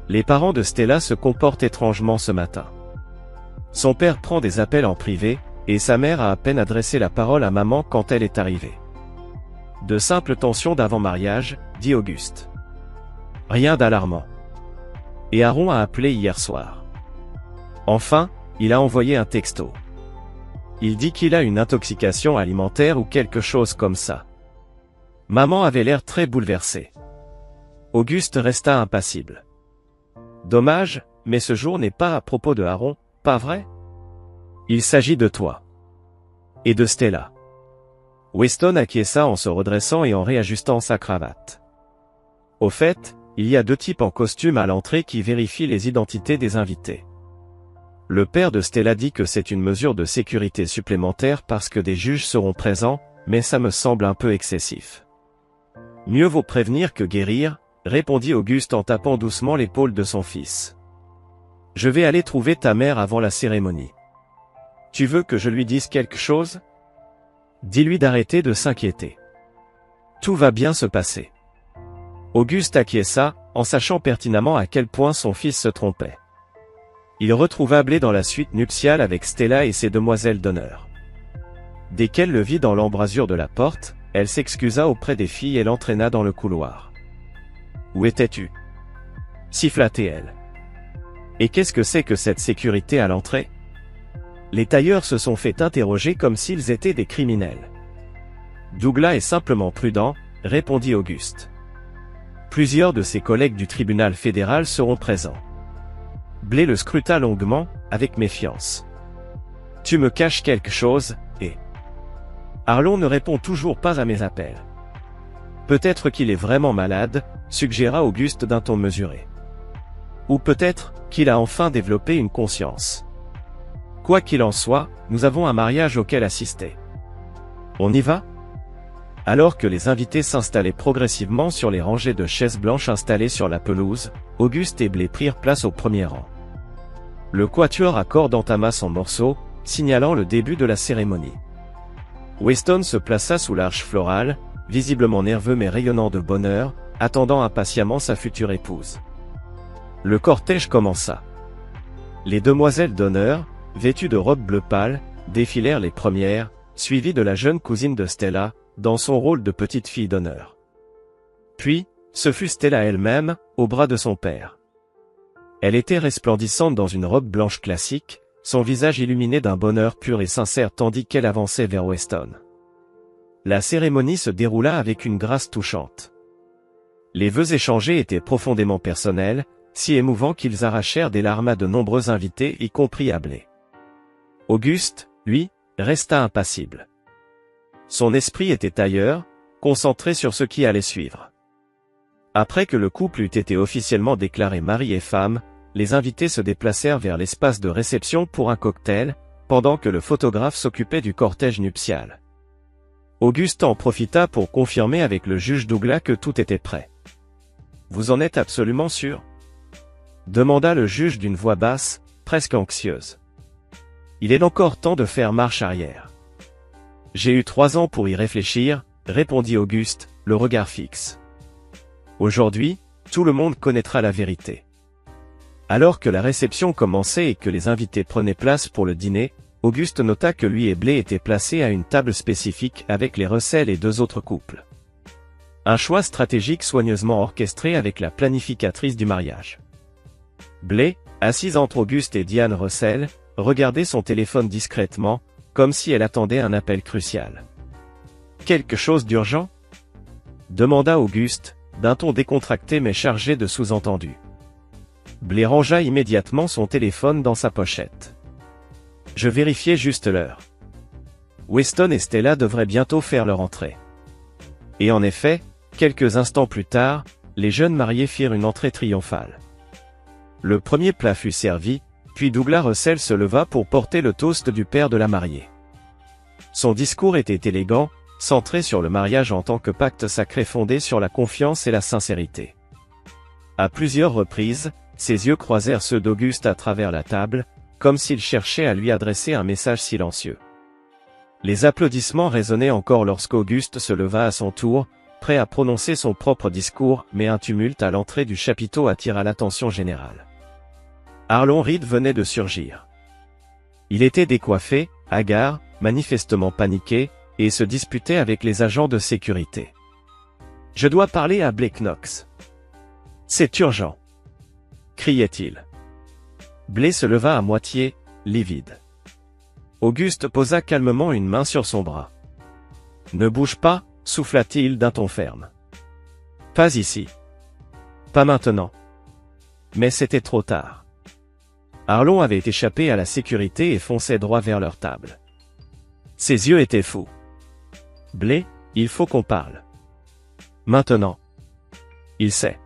Les parents de Stella se comportent étrangement ce matin. Son père prend des appels en privé, et sa mère a à peine adressé la parole à maman quand elle est arrivée. De simples tensions d'avant-mariage, dit Auguste. Rien d'alarmant. Et Aaron a appelé hier soir. Enfin, il a envoyé un texto. Il dit qu'il a une intoxication alimentaire ou quelque chose comme ça. Maman avait l'air très bouleversée. Auguste resta impassible. Dommage, mais ce jour n'est pas à propos de Aaron, pas vrai? Il s'agit de toi. Et de Stella. Weston acquiesça en se redressant et en réajustant sa cravate. Au fait, il y a 2 types en costume à l'entrée qui vérifient les identités des invités. Le père de Stella dit que c'est une mesure de sécurité supplémentaire parce que des juges seront présents, mais ça me semble un peu excessif. Mieux vaut prévenir que guérir, répondit Auguste en tapant doucement l'épaule de son fils. Je vais aller trouver ta mère avant la cérémonie. Tu veux que je lui dise quelque chose? Dis-lui d'arrêter de s'inquiéter. Tout va bien se passer. Auguste acquiesça, en sachant pertinemment à quel point son fils se trompait. Il retrouva Blé dans la suite nuptiale avec Stella et ses demoiselles d'honneur. Dès qu'elle le vit dans l'embrasure de la porte, elle s'excusa auprès des filles et l'entraîna dans le couloir. Où étais-tu? Siffla-t-elle. Et qu'est-ce que c'est que cette sécurité à l'entrée? Les tailleurs se sont fait interroger comme s'ils étaient des criminels. Douglas est simplement prudent, répondit Auguste. Plusieurs de ses collègues du tribunal fédéral seront présents. Blé le scruta longuement, avec méfiance. Tu me caches quelque chose, et... Arlon ne répond toujours pas à mes appels. Peut-être qu'il est vraiment malade, suggéra Auguste d'un ton mesuré. Ou peut-être qu'il a enfin développé une conscience. Quoi qu'il en soit, nous avons un mariage auquel assister. On y va? Alors que les invités s'installaient progressivement sur les rangées de chaises blanches installées sur la pelouse, Auguste et Blé prirent place au premier rang. Le quatuor à cordes entama son morceau, signalant le début de la cérémonie. Weston se plaça sous l'arche florale, visiblement nerveux mais rayonnant de bonheur, attendant impatiemment sa future épouse. Le cortège commença. Les demoiselles d'honneur, vêtues de robes bleu pâle, défilèrent les premières, suivies de la jeune cousine de Stella, dans son rôle de petite fille d'honneur. Puis, ce fut Stella elle-même, au bras de son père. Elle était resplendissante dans une robe blanche classique, son visage illuminé d'un bonheur pur et sincère tandis qu'elle avançait vers Weston. La cérémonie se déroula avec une grâce touchante. Les vœux échangés étaient profondément personnels, si émouvants qu'ils arrachèrent des larmes à de nombreux invités y compris à Blé. Auguste, lui, resta impassible. Son esprit était ailleurs, concentré sur ce qui allait suivre. Après que le couple eut été officiellement déclaré mari et femme, les invités se déplacèrent vers l'espace de réception pour un cocktail, pendant que le photographe s'occupait du cortège nuptial. Auguste en profita pour confirmer avec le juge Douglas que tout était prêt. « Vous en êtes absolument sûr ?» demanda le juge d'une voix basse, presque anxieuse. « Il est encore temps de faire marche arrière. » « J'ai eu 3 ans pour y réfléchir, » répondit Auguste, le regard fixe. « Aujourd'hui, tout le monde connaîtra la vérité. » Alors que la réception commençait et que les invités prenaient place pour le dîner, Auguste nota que lui et Blé étaient placés à une table spécifique avec les Russell et 2 autres couples. Un choix stratégique soigneusement orchestré avec la planificatrice du mariage. Blé, assise entre Auguste et Diane Russell, regardait son téléphone discrètement, comme si elle attendait un appel crucial. « Quelque chose d'urgent ?» demanda Auguste, d'un ton décontracté mais chargé de sous-entendus. Blé rangea immédiatement son téléphone dans sa pochette. « Je vérifiais juste l'heure. Weston et Stella devraient bientôt faire leur entrée. » Et en effet, quelques instants plus tard, les jeunes mariés firent une entrée triomphale. Le premier plat fut servi, puis Douglas Russell se leva pour porter le toast du père de la mariée. Son discours était élégant, centré sur le mariage en tant que pacte sacré fondé sur la confiance et la sincérité. À plusieurs reprises, ses yeux croisèrent ceux d'Auguste à travers la table, comme s'il cherchait à lui adresser un message silencieux. Les applaudissements résonnaient encore lorsqu'Auguste se leva à son tour, prêt à prononcer son propre discours, mais un tumulte à l'entrée du chapiteau attira l'attention générale. Arlon Reed venait de surgir. Il était décoiffé, hagard, manifestement paniqué, et se disputait avec les agents de sécurité. « Je dois parler à Blake Knox. C'est urgent !» criait-il. Blake se leva à moitié, livide. Auguste posa calmement une main sur son bras. « Ne bouge pas !» souffla-t-il d'un ton ferme. « Pas ici. Pas maintenant. » Mais c'était trop tard. Arlon avait échappé à la sécurité et fonçait droit vers leur table. Ses yeux étaient fous. « Blake, il faut qu'on parle. Maintenant. » Il sait.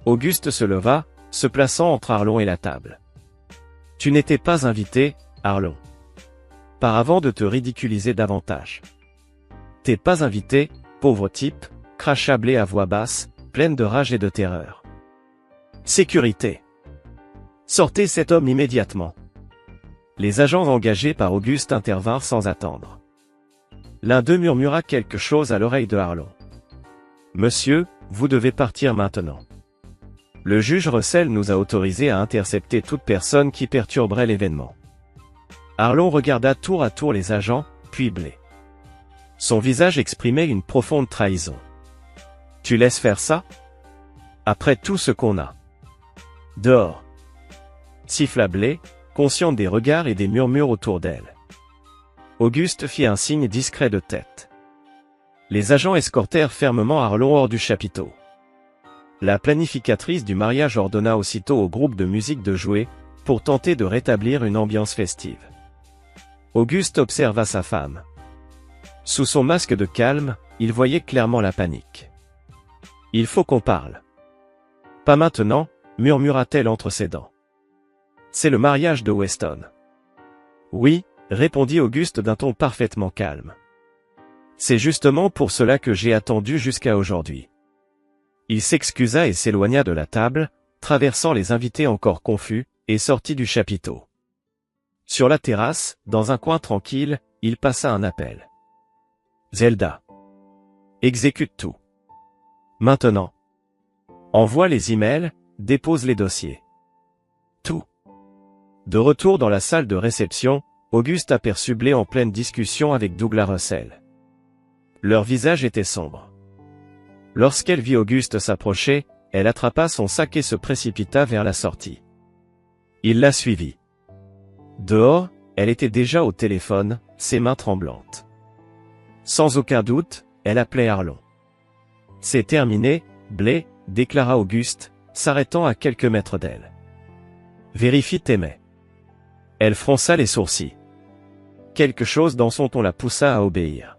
Auguste se leva, se plaçant entre Arlon et la table. « Tu n'étais pas invité, Arlon. Par avant de te ridiculiser davantage. T'es pas invité, pauvre type, » cracha Blake à voix basse, pleine de rage et de terreur. Sécurité. Sortez cet homme immédiatement. Les agents engagés par Auguste intervinrent sans attendre. L'un d'eux murmura quelque chose à l'oreille de Arlon. « Monsieur, vous devez partir maintenant. Le juge Russell nous a autorisé à intercepter toute personne qui perturberait l'événement. » Arlon regarda tour à tour les agents, puis Blake. Son visage exprimait une profonde trahison. « Tu laisses faire ça? Après tout ce qu'on a. Dehors. » Siffla Blake, consciente des regards et des murmures autour d'elle. Auguste fit un signe discret de tête. Les agents escortèrent fermement Arlon hors du chapiteau. La planificatrice du mariage ordonna aussitôt au groupe de musique de jouer, pour tenter de rétablir une ambiance festive. Auguste observa sa femme. Sous son masque de calme, il voyait clairement la panique. « Il faut qu'on parle. »« Pas maintenant, » murmura-t-elle entre ses dents. « C'est le mariage de Weston. »« Oui, » répondit Auguste d'un ton parfaitement calme. « C'est justement pour cela que j'ai attendu jusqu'à aujourd'hui. » Il s'excusa et s'éloigna de la table, traversant les invités encore confus, et sortit du chapiteau. Sur la terrasse, dans un coin tranquille, il passa un appel. « Zelda. Exécute tout. Maintenant. Envoie les emails, dépose les dossiers. Tout. » De retour dans la salle de réception, Auguste aperçut Blake en pleine discussion avec Douglas Russell. Leur visage était sombre. Lorsqu'elle vit Auguste s'approcher, elle attrapa son sac et se précipita vers la sortie. Il la suivit. Dehors, elle était déjà au téléphone, ses mains tremblantes. Sans aucun doute, elle appelait Arlon. « C'est terminé, Blake, » déclara Auguste, s'arrêtant à quelques mètres d'elle. « Vérifie tes mails. » Elle fronça les sourcils. Quelque chose dans son ton la poussa à obéir.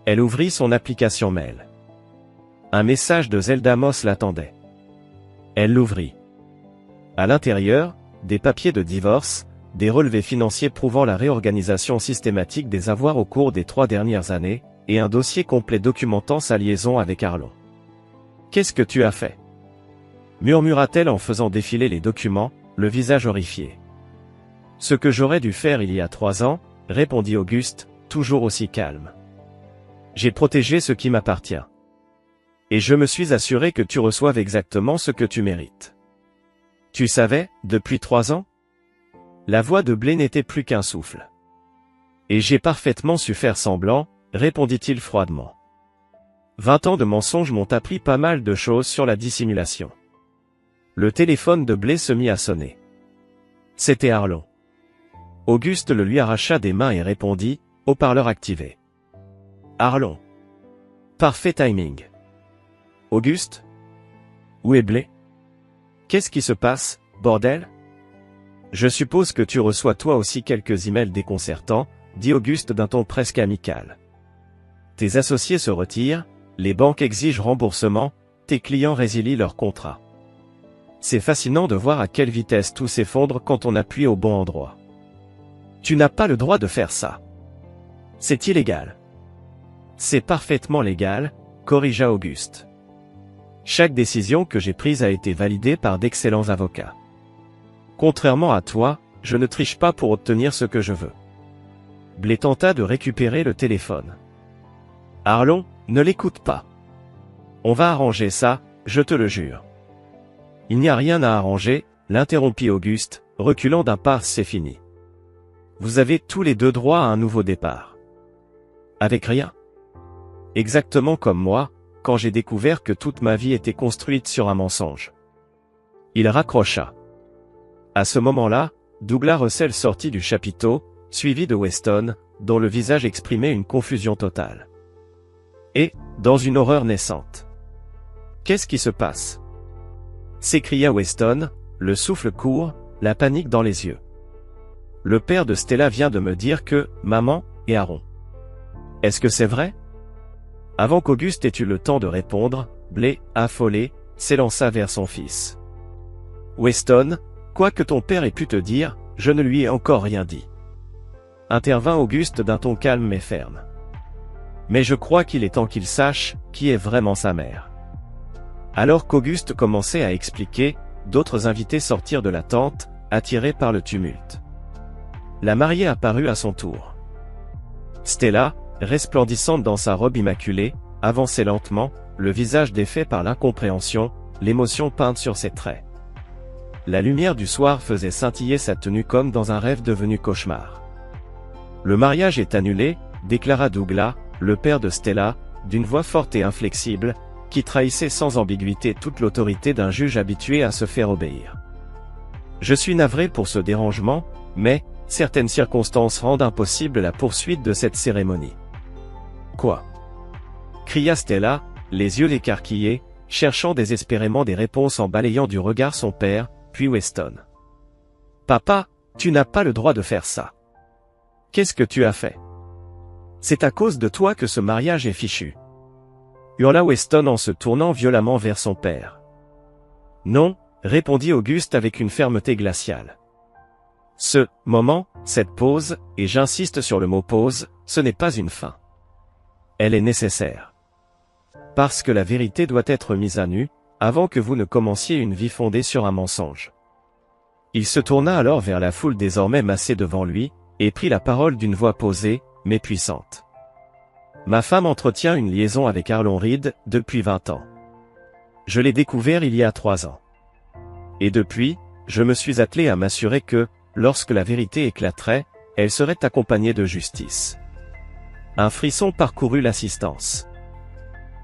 Elle ouvrit son application mail. Un message de Zelda Moss l'attendait. Elle l'ouvrit. À l'intérieur, des papiers de divorce, des relevés financiers prouvant la réorganisation systématique des avoirs au cours des 3 dernières années, et un dossier complet documentant sa liaison avec Arlon. « Qu'est-ce que tu as fait ?» murmura-t-elle en faisant défiler les documents, le visage horrifié. « Ce que j'aurais dû faire il y a 3 ans, » répondit Auguste, toujours aussi calme. « J'ai protégé ce qui m'appartient. Et je me suis assuré que tu reçoives exactement ce que tu mérites. » « Tu savais, depuis 3 ans ?» La voix de Blake n'était plus qu'un souffle. « Et j'ai parfaitement su faire semblant, » répondit-il froidement. 20 ans de mensonges m'ont appris pas mal de choses sur la dissimulation. Le téléphone de Blake se mit à sonner. C'était Arlon. Auguste le lui arracha des mains et répondit, haut-parleur activé. Arlon. Parfait timing. Auguste? Où est Blake? Qu'est-ce qui se passe, bordel? Je suppose que tu reçois toi aussi quelques emails déconcertants, dit Auguste d'un ton presque amical. Tes associés se retirent, les banques exigent remboursement, tes clients résilient leur contrat. C'est fascinant de voir à quelle vitesse tout s'effondre quand on appuie au bon endroit. Tu n'as pas le droit de faire ça. C'est illégal. C'est parfaitement légal, corrigea Auguste. Chaque décision que j'ai prise a été validée par d'excellents avocats. Contrairement à toi, je ne triche pas pour obtenir ce que je veux. Blé tenta de récupérer le téléphone. Arlon, ne l'écoute pas. On va arranger ça, je te le jure. Il n'y a rien à arranger, l'interrompit Auguste, reculant d'un pas, c'est fini. Vous avez tous les deux droit à un nouveau départ. Avec rien. Exactement comme moi, quand j'ai découvert que toute ma vie était construite sur un mensonge. Il raccrocha. À ce moment-là, Douglas Russell sortit du chapiteau, suivi de Weston, dont le visage exprimait une confusion totale. Et, dans une horreur naissante. Qu'est-ce qui se passe? S'écria Weston, le souffle court, la panique dans les yeux. Le père de Stella vient de me dire que, maman, et Aaron. Est-ce que c'est vrai? Avant qu'Auguste ait eu le temps de répondre, Blé, affolé, s'élança vers son fils. Weston, quoi que ton père ait pu te dire, je ne lui ai encore rien dit. Intervint Auguste d'un ton calme mais ferme. Mais je crois qu'il est temps qu'il sache qui est vraiment sa mère. Alors qu'Auguste commençait à expliquer, d'autres invités sortirent de la tente, attirés par le tumulte. La mariée apparut à son tour. Stella, resplendissante dans sa robe immaculée, avançait lentement, le visage défait par l'incompréhension, l'émotion peinte sur ses traits. La lumière du soir faisait scintiller sa tenue comme dans un rêve devenu cauchemar. Le mariage est annulé, déclara Douglas, le père de Stella, d'une voix forte et inflexible, qui trahissait sans ambiguïté toute l'autorité d'un juge habitué à se faire obéir. Je suis navré pour ce dérangement, mais, certaines circonstances rendent impossible la poursuite de cette cérémonie. Quoi? Cria Stella, les yeux écarquillés, cherchant désespérément des réponses en balayant du regard son père, puis Weston. Papa, tu n'as pas le droit de faire ça. Qu'est-ce que tu as fait? C'est à cause de toi que ce mariage est fichu. Hurla Weston en se tournant violemment vers son père. Non, répondit Auguste avec une fermeté glaciale. Ce moment, cette pause, et j'insiste sur le mot pause, ce n'est pas une fin. Elle est nécessaire. Parce que la vérité doit être mise à nu, avant que vous ne commenciez une vie fondée sur un mensonge. Il se tourna alors vers la foule désormais massée devant lui, et prit la parole d'une voix posée, mais puissante. Ma femme entretient une liaison avec Arlon Reed depuis 20 ans. Je l'ai découvert il y a 3 ans. Et depuis, je me suis attelé à m'assurer que, lorsque la vérité éclaterait, elle serait accompagnée de justice. Un frisson parcourut l'assistance.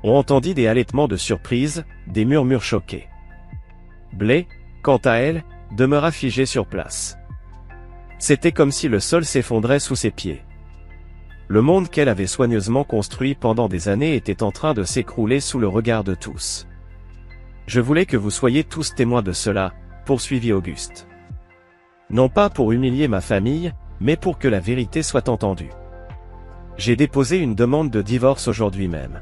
On entendit des halètements de surprise, des murmures choqués. Blé, quant à elle, demeura figée sur place. C'était comme si le sol s'effondrait sous ses pieds. Le monde qu'elle avait soigneusement construit pendant des années était en train de s'écrouler sous le regard de tous. Je voulais que vous soyez tous témoins de cela, poursuivit Auguste. Non pas pour humilier ma famille, mais pour que la vérité soit entendue. J'ai déposé une demande de divorce aujourd'hui même.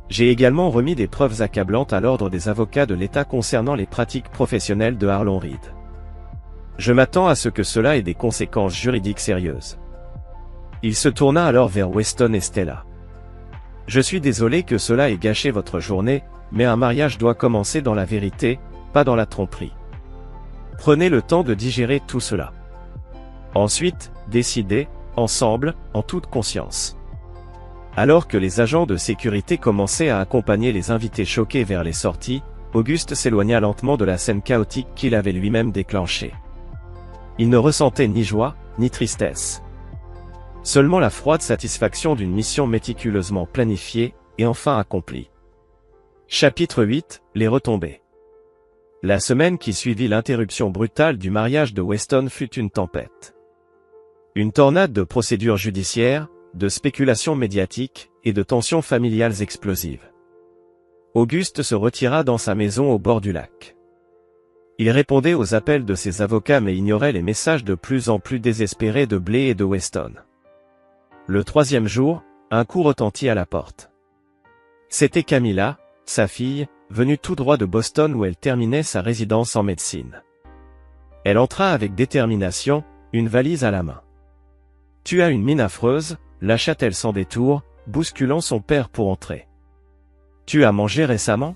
J'ai également remis des preuves accablantes à l'ordre des avocats de l'État concernant les pratiques professionnelles de Arlon Reed. Je m'attends à ce que cela ait des conséquences juridiques sérieuses. Il se tourna alors vers Weston et Stella. Je suis désolé que cela ait gâché votre journée, mais un mariage doit commencer dans la vérité, pas dans la tromperie. Prenez le temps de digérer tout cela. Ensuite, décidez, ensemble, en toute conscience. Alors que les agents de sécurité commençaient à accompagner les invités choqués vers les sorties, Auguste s'éloigna lentement de la scène chaotique qu'il avait lui-même déclenchée. Il ne ressentait ni joie, ni tristesse. Seulement la froide satisfaction d'une mission méticuleusement planifiée, et enfin accomplie. Chapitre 8, les retombées. La semaine qui suivit l'interruption brutale du mariage de Weston fut une tempête. Une tornade de procédures judiciaires, de spéculations médiatiques, et de tensions familiales explosives. Auguste se retira dans sa maison au bord du lac. Il répondait aux appels de ses avocats mais ignorait les messages de plus en plus désespérés de Blé et de Weston. Le 3e jour, un coup retentit à la porte. C'était Camilla, sa fille, venue tout droit de Boston où elle terminait sa résidence en médecine. Elle entra avec détermination, une valise à la main. « Tu as une mine affreuse », lâcha-t-elle sans détour, bousculant son père pour entrer. « Tu as mangé récemment ?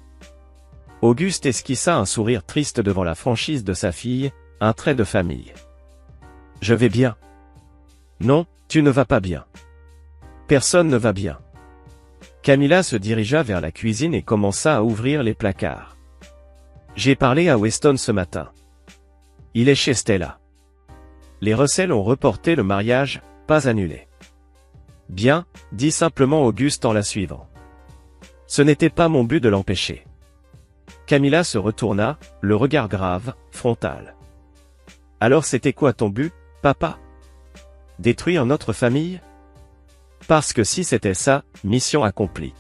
Auguste esquissa un sourire triste devant la franchise de sa fille, un trait de famille. Je vais bien. Non, tu ne vas pas bien. Personne ne va bien. Camilla se dirigea vers la cuisine et commença à ouvrir les placards. J'ai parlé à Weston ce matin. Il est chez Stella. Les Russell ont reporté le mariage, pas annulé. Bien, dit simplement Auguste en la suivant. Ce n'était pas mon but de l'empêcher. Camilla se retourna, le regard grave, frontal. Alors c'était quoi ton but, papa? Détruire notre famille? Parce que si c'était ça, mission accomplie.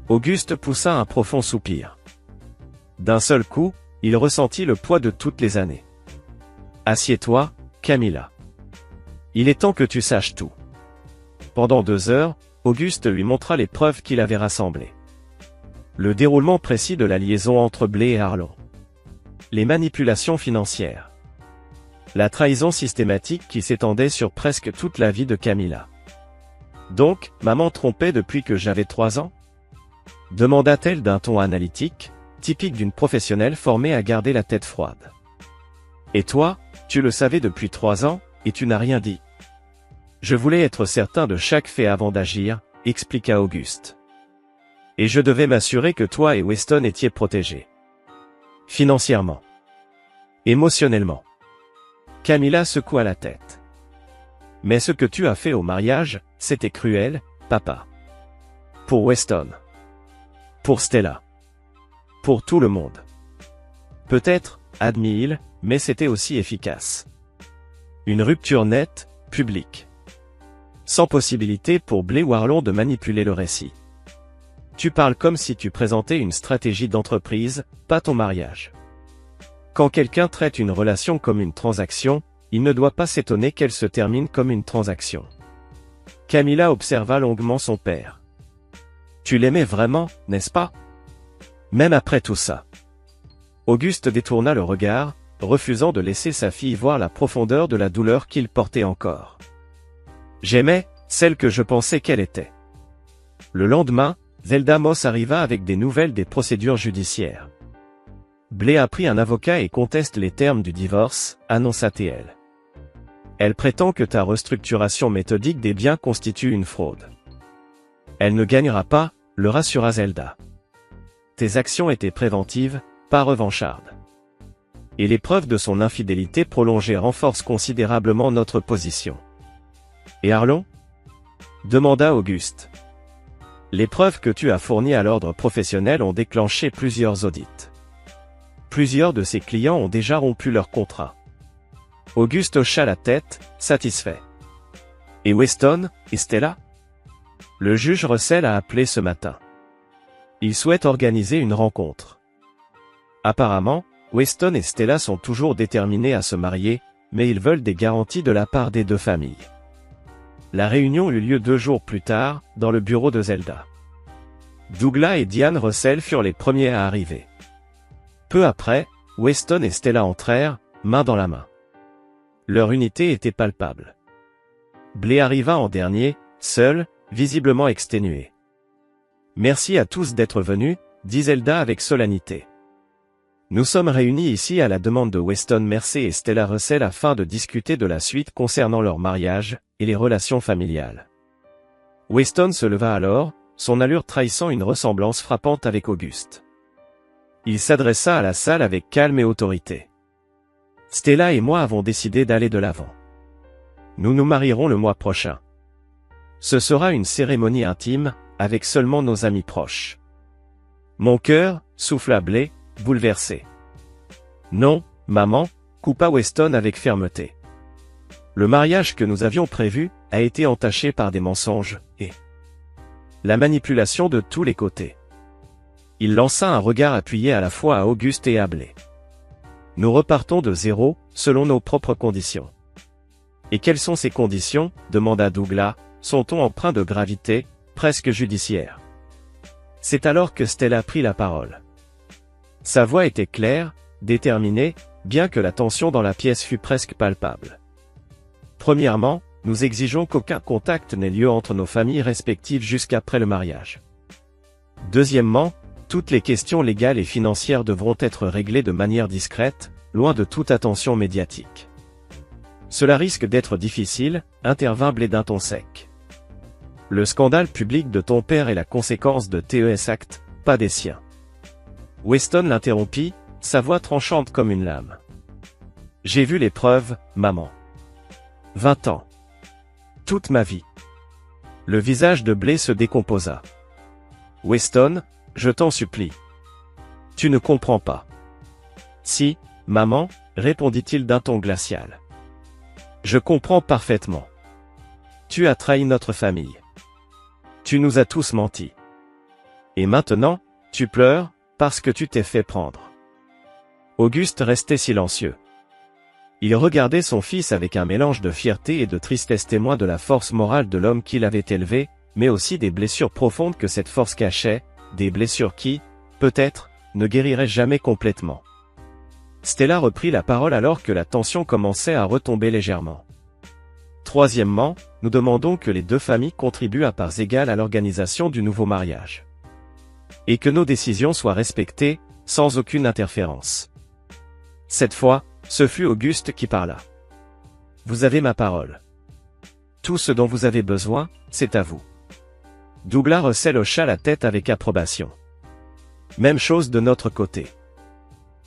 Auguste poussa un profond soupir. D'un seul coup, il ressentit le poids de toutes les années. Assieds-toi, Camilla. Il est temps que tu saches tout. Pendant 2 heures, Auguste lui montra les preuves qu'il avait rassemblées. Le déroulement précis de la liaison entre Blé et Harlan. Les manipulations financières. La trahison systématique qui s'étendait sur presque toute la vie de Camilla. Donc, maman trompait depuis que j'avais 3 ans? Demanda-t-elle d'un ton analytique, typique d'une professionnelle formée à garder la tête froide. Et toi, tu le savais depuis 3 ans, et tu n'as rien dit. Je voulais être certain de chaque fait avant d'agir, expliqua Auguste. Et je devais m'assurer que toi et Weston étiez protégés. Financièrement. Émotionnellement. Camilla secoua la tête. Mais ce que tu as fait au mariage, c'était cruel, papa. Pour Weston. Pour Stella. Pour tout le monde. Peut-être, admit-il, mais c'était aussi efficace. Une rupture nette, publique. Sans possibilité pour Blé ou Harlan de manipuler le récit. Tu parles comme si tu présentais une stratégie d'entreprise, pas ton mariage. Quand quelqu'un traite une relation comme une transaction, il ne doit pas s'étonner qu'elle se termine comme une transaction. Camilla observa longuement son père. Tu l'aimais vraiment, n'est-ce pas? Même après tout ça. Auguste détourna le regard, refusant de laisser sa fille voir la profondeur de la douleur qu'il portait encore. J'aimais, celle que je pensais qu'elle était. Le lendemain, Zelda Moss arriva avec des nouvelles des procédures judiciaires. Blé a pris un avocat et conteste les termes du divorce, annonça-t-elle. Elle prétend que ta restructuration méthodique des biens constitue une fraude. Elle ne gagnera pas, le rassura Zelda. Tes actions étaient préventives, pas revanchardes. Et les preuves de son infidélité prolongée renforcent considérablement notre position. Et Harlan? Demanda Auguste. Les preuves que tu as fournies à l'ordre professionnel ont déclenché plusieurs audits. Plusieurs de ses clients ont déjà rompu leur contrat. Auguste hocha la tête, satisfait. Et Weston, et Stella? Le juge Russell a appelé ce matin. Il souhaite organiser une rencontre. Apparemment, Weston et Stella sont toujours déterminés à se marier, mais ils veulent des garanties de la part des 2 familles. La réunion eut lieu 2 jours plus tard, dans le bureau de Zelda. Douglas et Diane Russell furent les premiers à arriver. Peu après, Weston et Stella entrèrent, main dans la main. Leur unité était palpable. Blé arriva en dernier, seul, visiblement exténué. Merci à tous d'être venus, dit Zelda avec solennité. Nous sommes réunis ici à la demande de Weston Mercer et Stella Russell afin de discuter de la suite concernant leur mariage et les relations familiales. Weston se leva alors, son allure trahissant une ressemblance frappante avec Auguste. Il s'adressa à la salle avec calme et autorité. Stella et moi avons décidé d'aller de l'avant. Nous nous marierons le mois prochain. Ce sera une cérémonie intime, avec seulement nos amis proches. Mon cœur, souffla Blé, bouleversé. Non, maman, coupa Weston avec fermeté. Le mariage que nous avions prévu a été entaché par des mensonges, et la manipulation de tous les côtés. Il lança un regard appuyé à la fois à Auguste et à Blé. Nous repartons de zéro, selon nos propres conditions. Et quelles sont ces conditions? Demanda Douglas, son ton empreint de gravité, presque judiciaire. C'est alors que Stella prit la parole. Sa voix était claire, déterminée, bien que la tension dans la pièce fût presque palpable. Premièrement, nous exigeons qu'aucun contact n'ait lieu entre nos familles respectives jusqu'après le mariage. Deuxièmement, Toutes les questions légales et financières devront être réglées de manière discrète, loin de toute attention médiatique. Cela risque d'être difficile, intervint Blé d'un ton sec. Le scandale public de ton père est la conséquence de tes actes, pas des siens. Weston l'interrompit, sa voix tranchante comme une lame. J'ai vu les preuves, maman. 20 ans. Toute ma vie. Le visage de Blé se décomposa. Weston, je t'en supplie. Tu ne comprends pas. Si, maman, répondit-il d'un ton glacial. Je comprends parfaitement. Tu as trahi notre famille. Tu nous as tous menti. Et maintenant, tu pleures, parce que tu t'es fait prendre. Auguste restait silencieux. Il regardait son fils avec un mélange de fierté et de tristesse, témoin de la force morale de l'homme qu'il avait élevé, mais aussi des blessures profondes que cette force cachait, des blessures qui, peut-être, ne guériraient jamais complètement. Stella reprit la parole alors que la tension commençait à retomber légèrement. Troisièmement, nous demandons que les deux familles contribuent à parts égales à l'organisation du nouveau mariage. Et que nos décisions soient respectées, sans aucune interférence. Cette fois, ce fut Auguste qui parla. Vous avez ma parole. Tout ce dont vous avez besoin, c'est à vous. Douglas Russell hocha la tête avec approbation. Même chose de notre côté.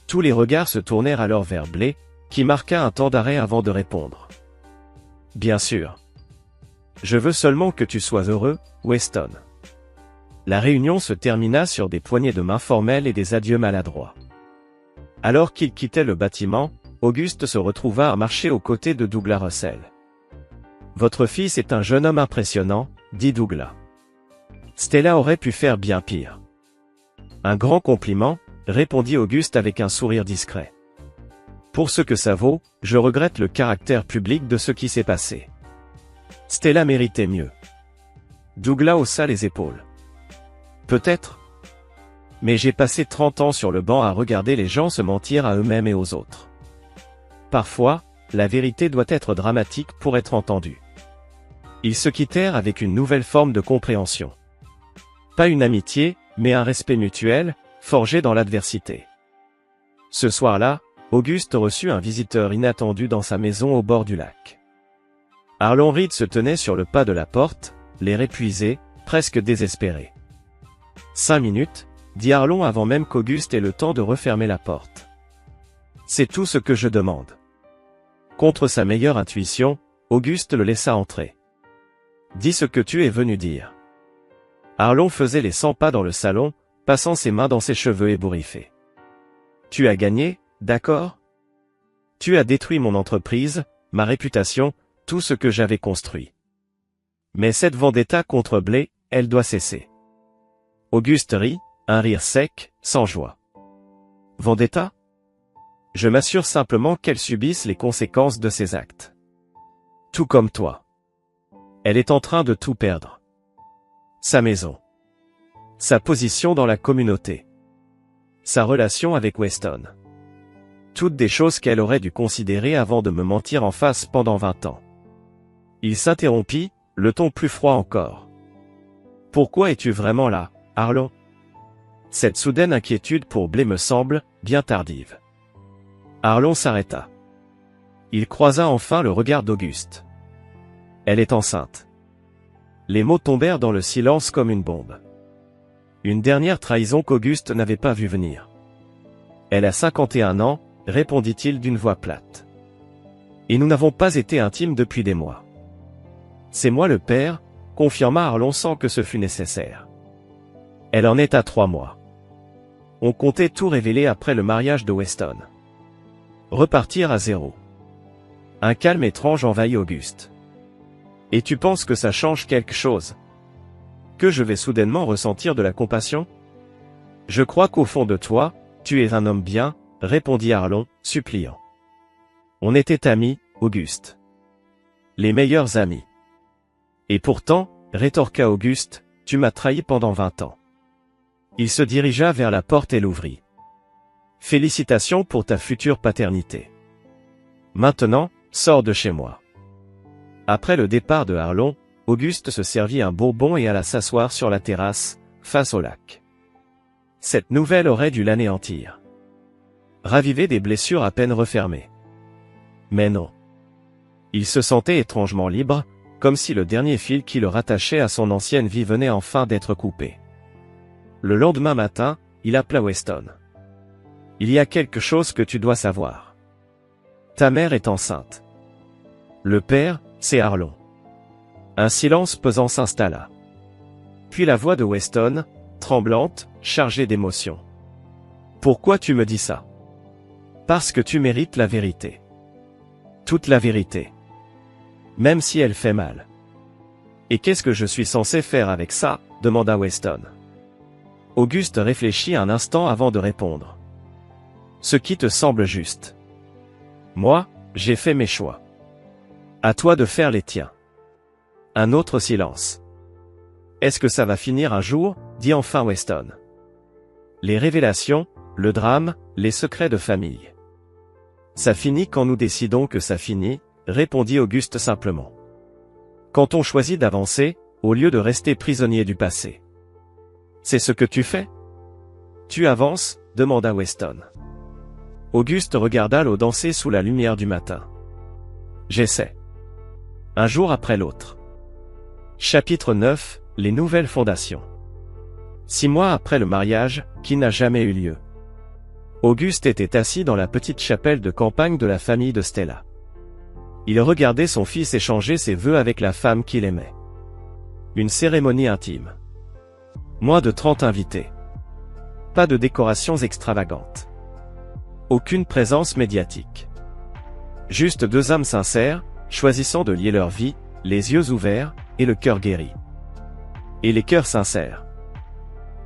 Tous les regards se tournèrent alors vers Blé, qui marqua un temps d'arrêt avant de répondre. Bien sûr. Je veux seulement que tu sois heureux, Weston. La réunion se termina sur des poignées de main formelles et des adieux maladroits. Alors qu'il quittait le bâtiment, Auguste se retrouva à marcher aux côtés de Douglas Russell. Votre fils est un jeune homme impressionnant, dit Douglas. Stella aurait pu faire bien pire. Un grand compliment, répondit Auguste avec un sourire discret. Pour ce que ça vaut, je regrette le caractère public de ce qui s'est passé. Stella méritait mieux. Douglas haussa les épaules. Peut-être. Mais j'ai passé 30 ans sur le banc à regarder les gens se mentir à eux-mêmes et aux autres. Parfois, la vérité doit être dramatique pour être entendue. Ils se quittèrent avec une nouvelle forme de compréhension. Pas une amitié, mais un respect mutuel, forgé dans l'adversité. Ce soir-là, Auguste reçut un visiteur inattendu dans sa maison au bord du lac. Arlon Reed se tenait sur le pas de la porte, l'air épuisé, presque désespéré. 5 minutes, dit Arlon avant même qu'Auguste ait le temps de refermer la porte. C'est tout ce que je demande. Contre sa meilleure intuition, Auguste le laissa entrer. Dis ce que tu es venu dire. Arlon faisait les 100 pas dans le salon, passant ses mains dans ses cheveux ébouriffés. Tu as gagné, d'accord? Tu as détruit mon entreprise, ma réputation, tout ce que j'avais construit. Mais cette vendetta contre Blé, elle doit cesser. Auguste rit, un rire sec, sans joie. Vendetta? Je m'assure simplement qu'elle subisse les conséquences de ses actes. Tout comme toi. Elle est en train de tout perdre. Sa maison. Sa position dans la communauté. Sa relation avec Weston. Toutes des choses qu'elle aurait dû considérer avant de me mentir en face pendant 20 ans. Il s'interrompit, le ton plus froid encore. Pourquoi es-tu vraiment là, Arlon? Cette soudaine inquiétude pour Blé me semble, bien tardive. Arlon s'arrêta. Il croisa enfin le regard d'Auguste. Elle est enceinte. Les mots tombèrent dans le silence comme une bombe. Une dernière trahison qu'Auguste n'avait pas vu venir. Elle a 51 ans, répondit-il d'une voix plate. Et nous n'avons pas été intimes depuis des mois. C'est moi le père, confirma Arlon sans que ce fût nécessaire. Elle en est à 3 mois. On comptait tout révéler après le mariage de Weston. Repartir à zéro. Un calme étrange envahit Auguste. Et tu penses que ça change quelque chose? Que je vais soudainement ressentir de la compassion? Je crois qu'au fond de toi, tu es un homme bien, répondit Arlon, suppliant. On était amis, Auguste. Les meilleurs amis. Et pourtant, rétorqua Auguste, tu m'as trahi pendant 20 ans. Il se dirigea vers la porte et l'ouvrit. Félicitations pour ta future paternité. Maintenant, sors de chez moi. Après le départ de Arlon, Auguste se servit un bourbon et alla s'asseoir sur la terrasse, face au lac. Cette nouvelle aurait dû l'anéantir. Raviver des blessures à peine refermées. Mais non. Il se sentait étrangement libre, comme si le dernier fil qui le rattachait à son ancienne vie venait enfin d'être coupé. Le lendemain matin, il appela Weston. « Il y a quelque chose que tu dois savoir. Ta mère est enceinte. » Le père, c'est Arlon. Un silence pesant s'installa. Puis la voix de Weston, tremblante, chargée d'émotion. « Pourquoi tu me dis ça? Parce que tu mérites la vérité. Toute la vérité. Même si elle fait mal. » « Et qu'est-ce que je suis censé faire avec ça? » demanda Weston. Auguste réfléchit un instant avant de répondre. « Ce qui te semble juste. Moi, j'ai fait mes choix. À toi de faire les tiens. » Un autre silence. « Est-ce que ça va finir un jour? » dit enfin Weston. « Les révélations, le drame, les secrets de famille. »« Ça finit quand nous décidons que ça finit, » répondit Auguste simplement. « Quand on choisit d'avancer, au lieu de rester prisonnier du passé. » « C'est ce que tu fais? Tu avances? » demanda Weston. Auguste regarda l'eau danser sous la lumière du matin. « J'essaie. » Un jour après l'autre. Chapitre 9, les nouvelles fondations. 6 mois après le mariage, qui n'a jamais eu lieu. Auguste était assis dans la petite chapelle de campagne de la famille de Stella. Il regardait son fils échanger ses vœux avec la femme qu'il aimait. Une cérémonie intime. Moins de 30 invités. Pas de décorations extravagantes. Aucune présence médiatique. Juste 2 âmes sincères, choisissant de lier leur vie, les yeux ouverts, et le cœur guéri. Et les cœurs sincères.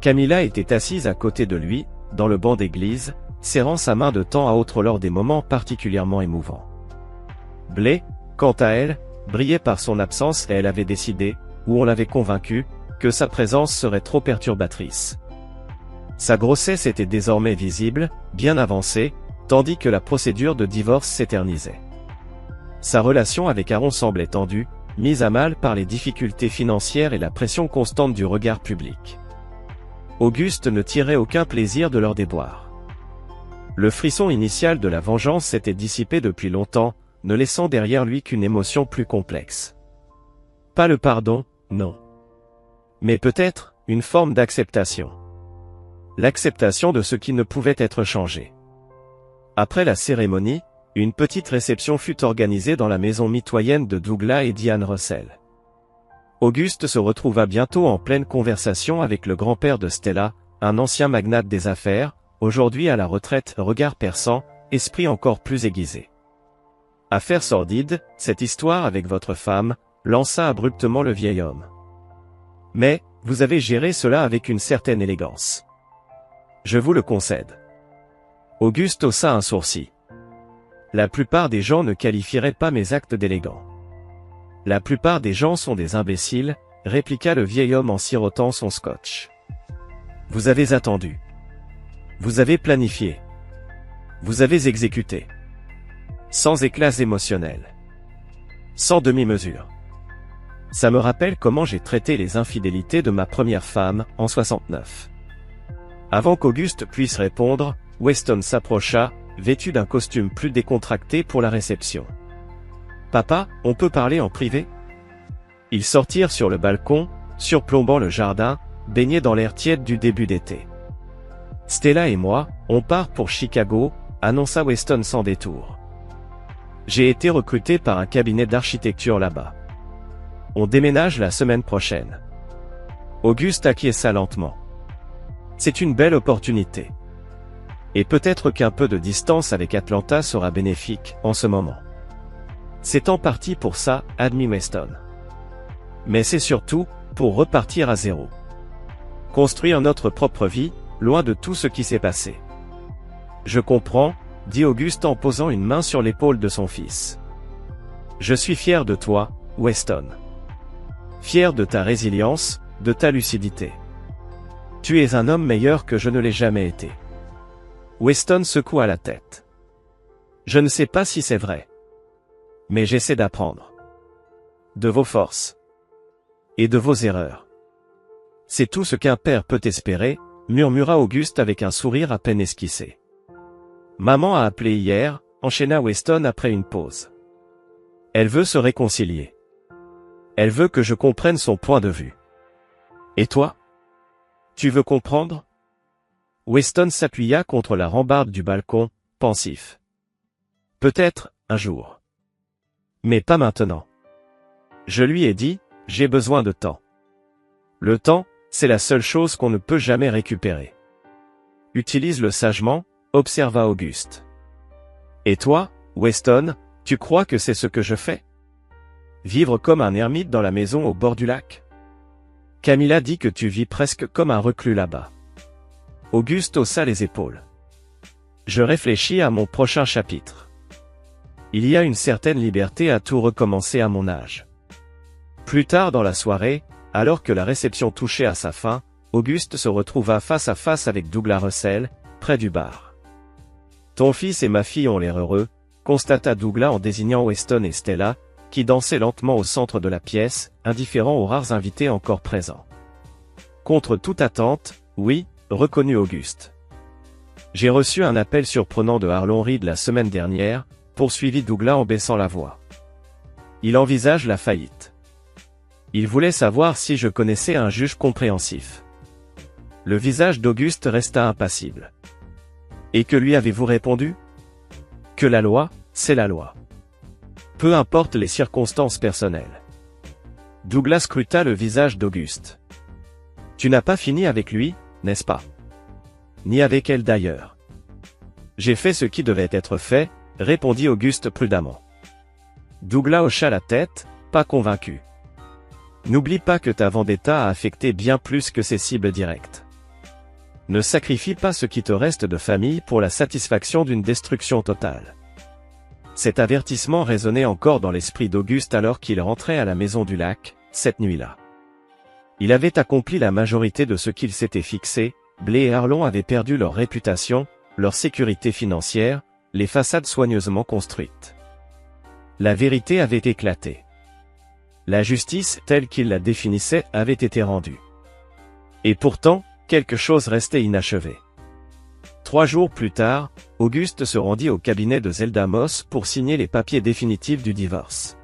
Camilla était assise à côté de lui, dans le banc d'église, serrant sa main de temps à autre lors des moments particulièrement émouvants. Blé, quant à elle, brillait par son absence et elle avait décidé, ou on l'avait convaincue, que sa présence serait trop perturbatrice. Sa grossesse était désormais visible, bien avancée, tandis que la procédure de divorce s'éternisait. Sa relation avec Aaron semblait tendue, mise à mal par les difficultés financières et la pression constante du regard public. Auguste ne tirait aucun plaisir de leur déboire. Le frisson initial de la vengeance s'était dissipé depuis longtemps, ne laissant derrière lui qu'une émotion plus complexe. Pas le pardon, non. Mais peut-être, une forme d'acceptation. L'acceptation de ce qui ne pouvait être changé. Après la cérémonie, une petite réception fut organisée dans la maison mitoyenne de Douglas et Diane Russell. Auguste se retrouva bientôt en pleine conversation avec le grand-père de Stella, un ancien magnate des affaires, aujourd'hui à la retraite, regard perçant, esprit encore plus aiguisé. « Affaire sordide, cette histoire avec votre femme, » lança abruptement le vieil homme. « Mais, vous avez géré cela avec une certaine élégance. Je vous le concède. » Auguste haussa un sourcil. « La plupart des gens ne qualifieraient pas mes actes d'élégants. »« La plupart des gens sont des imbéciles, » répliqua le vieil homme en sirotant son scotch. « Vous avez attendu. Vous avez planifié. Vous avez exécuté. Sans éclats émotionnels. Sans demi-mesure. Ça me rappelle comment j'ai traité les infidélités de ma première femme, en 69. » Avant qu'Auguste puisse répondre, Weston s'approcha, vêtu d'un costume plus décontracté pour la réception. « Papa, on peut parler en privé ?» Ils sortirent sur le balcon, surplombant le jardin, baignés dans l'air tiède du début d'été. « Stella et moi, on part pour Chicago, » annonça Weston sans détour. « J'ai été recruté par un cabinet d'architecture là-bas. On déménage la semaine prochaine. » Auguste acquiesça lentement. « C'est une belle opportunité. Et peut-être qu'un peu de distance avec Atlanta sera bénéfique, en ce moment. C'est en partie pour ça, admit Weston. Mais c'est surtout, pour repartir à zéro. Construire notre propre vie, loin de tout ce qui s'est passé. » « Je comprends, » dit Auguste en posant une main sur l'épaule de son fils. « Je suis fier de toi, Weston. Fier de ta résilience, de ta lucidité. Tu es un homme meilleur que je ne l'ai jamais été. » Weston secoua la tête. « Je ne sais pas si c'est vrai. Mais j'essaie d'apprendre. De vos forces. Et de vos erreurs. C'est tout ce qu'un père peut espérer, » murmura Auguste avec un sourire à peine esquissé. Maman a appelé hier, enchaîna Weston après une pause. Elle veut se réconcilier. Elle veut que je comprenne son point de vue. Et toi? Tu veux comprendre? Weston s'appuya contre la rambarde du balcon, pensif. Peut-être, un jour. Mais pas maintenant. Je lui ai dit, j'ai besoin de temps. Le temps, c'est la seule chose qu'on ne peut jamais récupérer. Utilise-le sagement, observa Auguste. Et toi, Weston, tu crois que c'est ce que je fais? Vivre comme un ermite dans la maison au bord du lac? Camilla dit que tu vis presque comme un reclus là-bas. Auguste haussa les épaules. Je réfléchis à mon prochain chapitre. Il y a une certaine liberté à tout recommencer à mon âge. Plus tard dans la soirée, alors que la réception touchait à sa fin, Auguste se retrouva face à face avec Douglas Russell, près du bar. Ton fils et ma fille ont l'air heureux, constata Douglas en désignant Weston et Stella, qui dansaient lentement au centre de la pièce, indifférents aux rares invités encore présents. Contre toute attente, oui, reconnut Auguste. J'ai reçu un appel surprenant de Harlon Reed la semaine dernière, poursuivit Douglas en baissant la voix. Il envisage la faillite. Il voulait savoir si je connaissais un juge compréhensif. Le visage d'Auguste resta impassible. Et que lui avez-vous répondu? Que la loi, c'est la loi. Peu importe les circonstances personnelles. Douglas scruta le visage d'Auguste. Tu n'as pas fini avec lui, n'est-ce pas? Ni avec elle d'ailleurs. J'ai fait ce qui devait être fait, répondit Auguste prudemment. Douglas hocha la tête, pas convaincu. N'oublie pas que ta vendetta a affecté bien plus que ses cibles directes. Ne sacrifie pas ce qui te reste de famille pour la satisfaction d'une destruction totale. Cet avertissement résonnait encore dans l'esprit d'Auguste alors qu'il rentrait à la maison du lac, cette nuit-là. Il avait accompli la majorité de ce qu'il s'était fixé, Blé et Harlon avaient perdu leur réputation, leur sécurité financière, les façades soigneusement construites. La vérité avait éclaté. La justice, telle qu'il la définissait, avait été rendue. Et pourtant, quelque chose restait inachevé. 3 jours plus tard, Auguste se rendit au cabinet de Zelda Moss pour signer les papiers définitifs du divorce.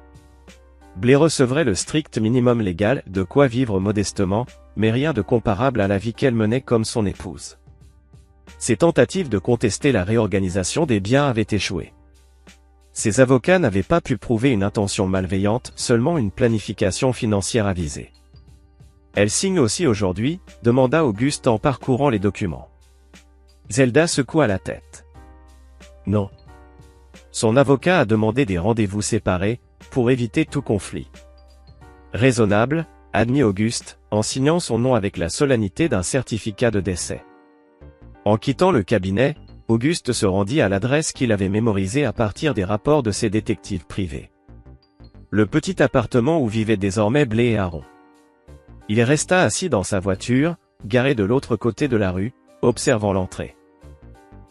Blé recevrait le strict minimum légal, de quoi vivre modestement, mais rien de comparable à la vie qu'elle menait comme son épouse. Ses tentatives de contester la réorganisation des biens avaient échoué. Ses avocats n'avaient pas pu prouver une intention malveillante, seulement une planification financière avisée. Elle signe aussi aujourd'hui, demanda Auguste en parcourant les documents. Zelda secoua la tête. Non. Son avocat a demandé des rendez-vous séparés, pour éviter tout conflit. Raisonnable, admit Auguste, en signant son nom avec la solennité d'un certificat de décès. En quittant le cabinet, Auguste se rendit à l'adresse qu'il avait mémorisée à partir des rapports de ses détectives privés. Le petit appartement où vivaient désormais Blé et Harlon. Il resta assis dans sa voiture, garée de l'autre côté de la rue, observant l'entrée.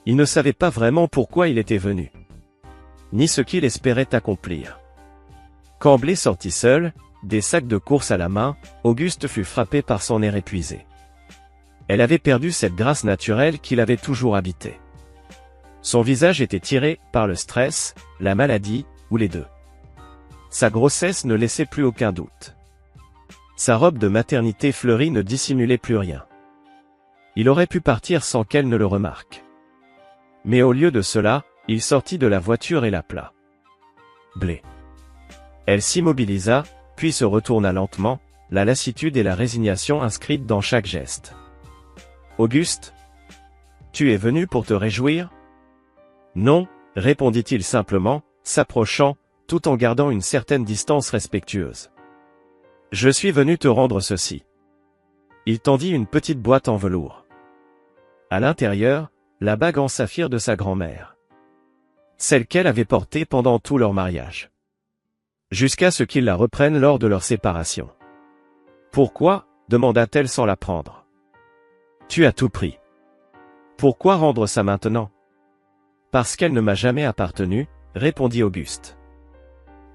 Il ne savait pas vraiment pourquoi il était venu, ni ce qu'il espérait accomplir. Quand Blé sortit seul, des sacs de course à la main, Auguste fut frappé par son air épuisé. Elle avait perdu cette grâce naturelle qui l'avait toujours habité. Son visage était tiré par le stress, la maladie, ou les deux. Sa grossesse ne laissait plus aucun doute. Sa robe de maternité fleurie ne dissimulait plus rien. Il aurait pu partir sans qu'elle ne le remarque. Mais au lieu de cela, il sortit de la voiture et l'appela. Blé. Elle s'immobilisa, puis se retourna lentement, la lassitude et la résignation inscrites dans chaque geste. Auguste? Tu es venu pour te réjouir? Non, répondit-il simplement, s'approchant, tout en gardant une certaine distance respectueuse. Je suis venu te rendre ceci. Il tendit une petite boîte en velours. À l'intérieur, la bague en saphir de sa grand-mère. Celle qu'elle avait portée pendant tout leur mariage. Jusqu'à ce qu'ils la reprennent lors de leur séparation. Pourquoi? Demanda-t-elle sans la prendre. Tu as tout pris. Pourquoi rendre ça maintenant? Parce qu'elle ne m'a jamais appartenu, répondit Auguste.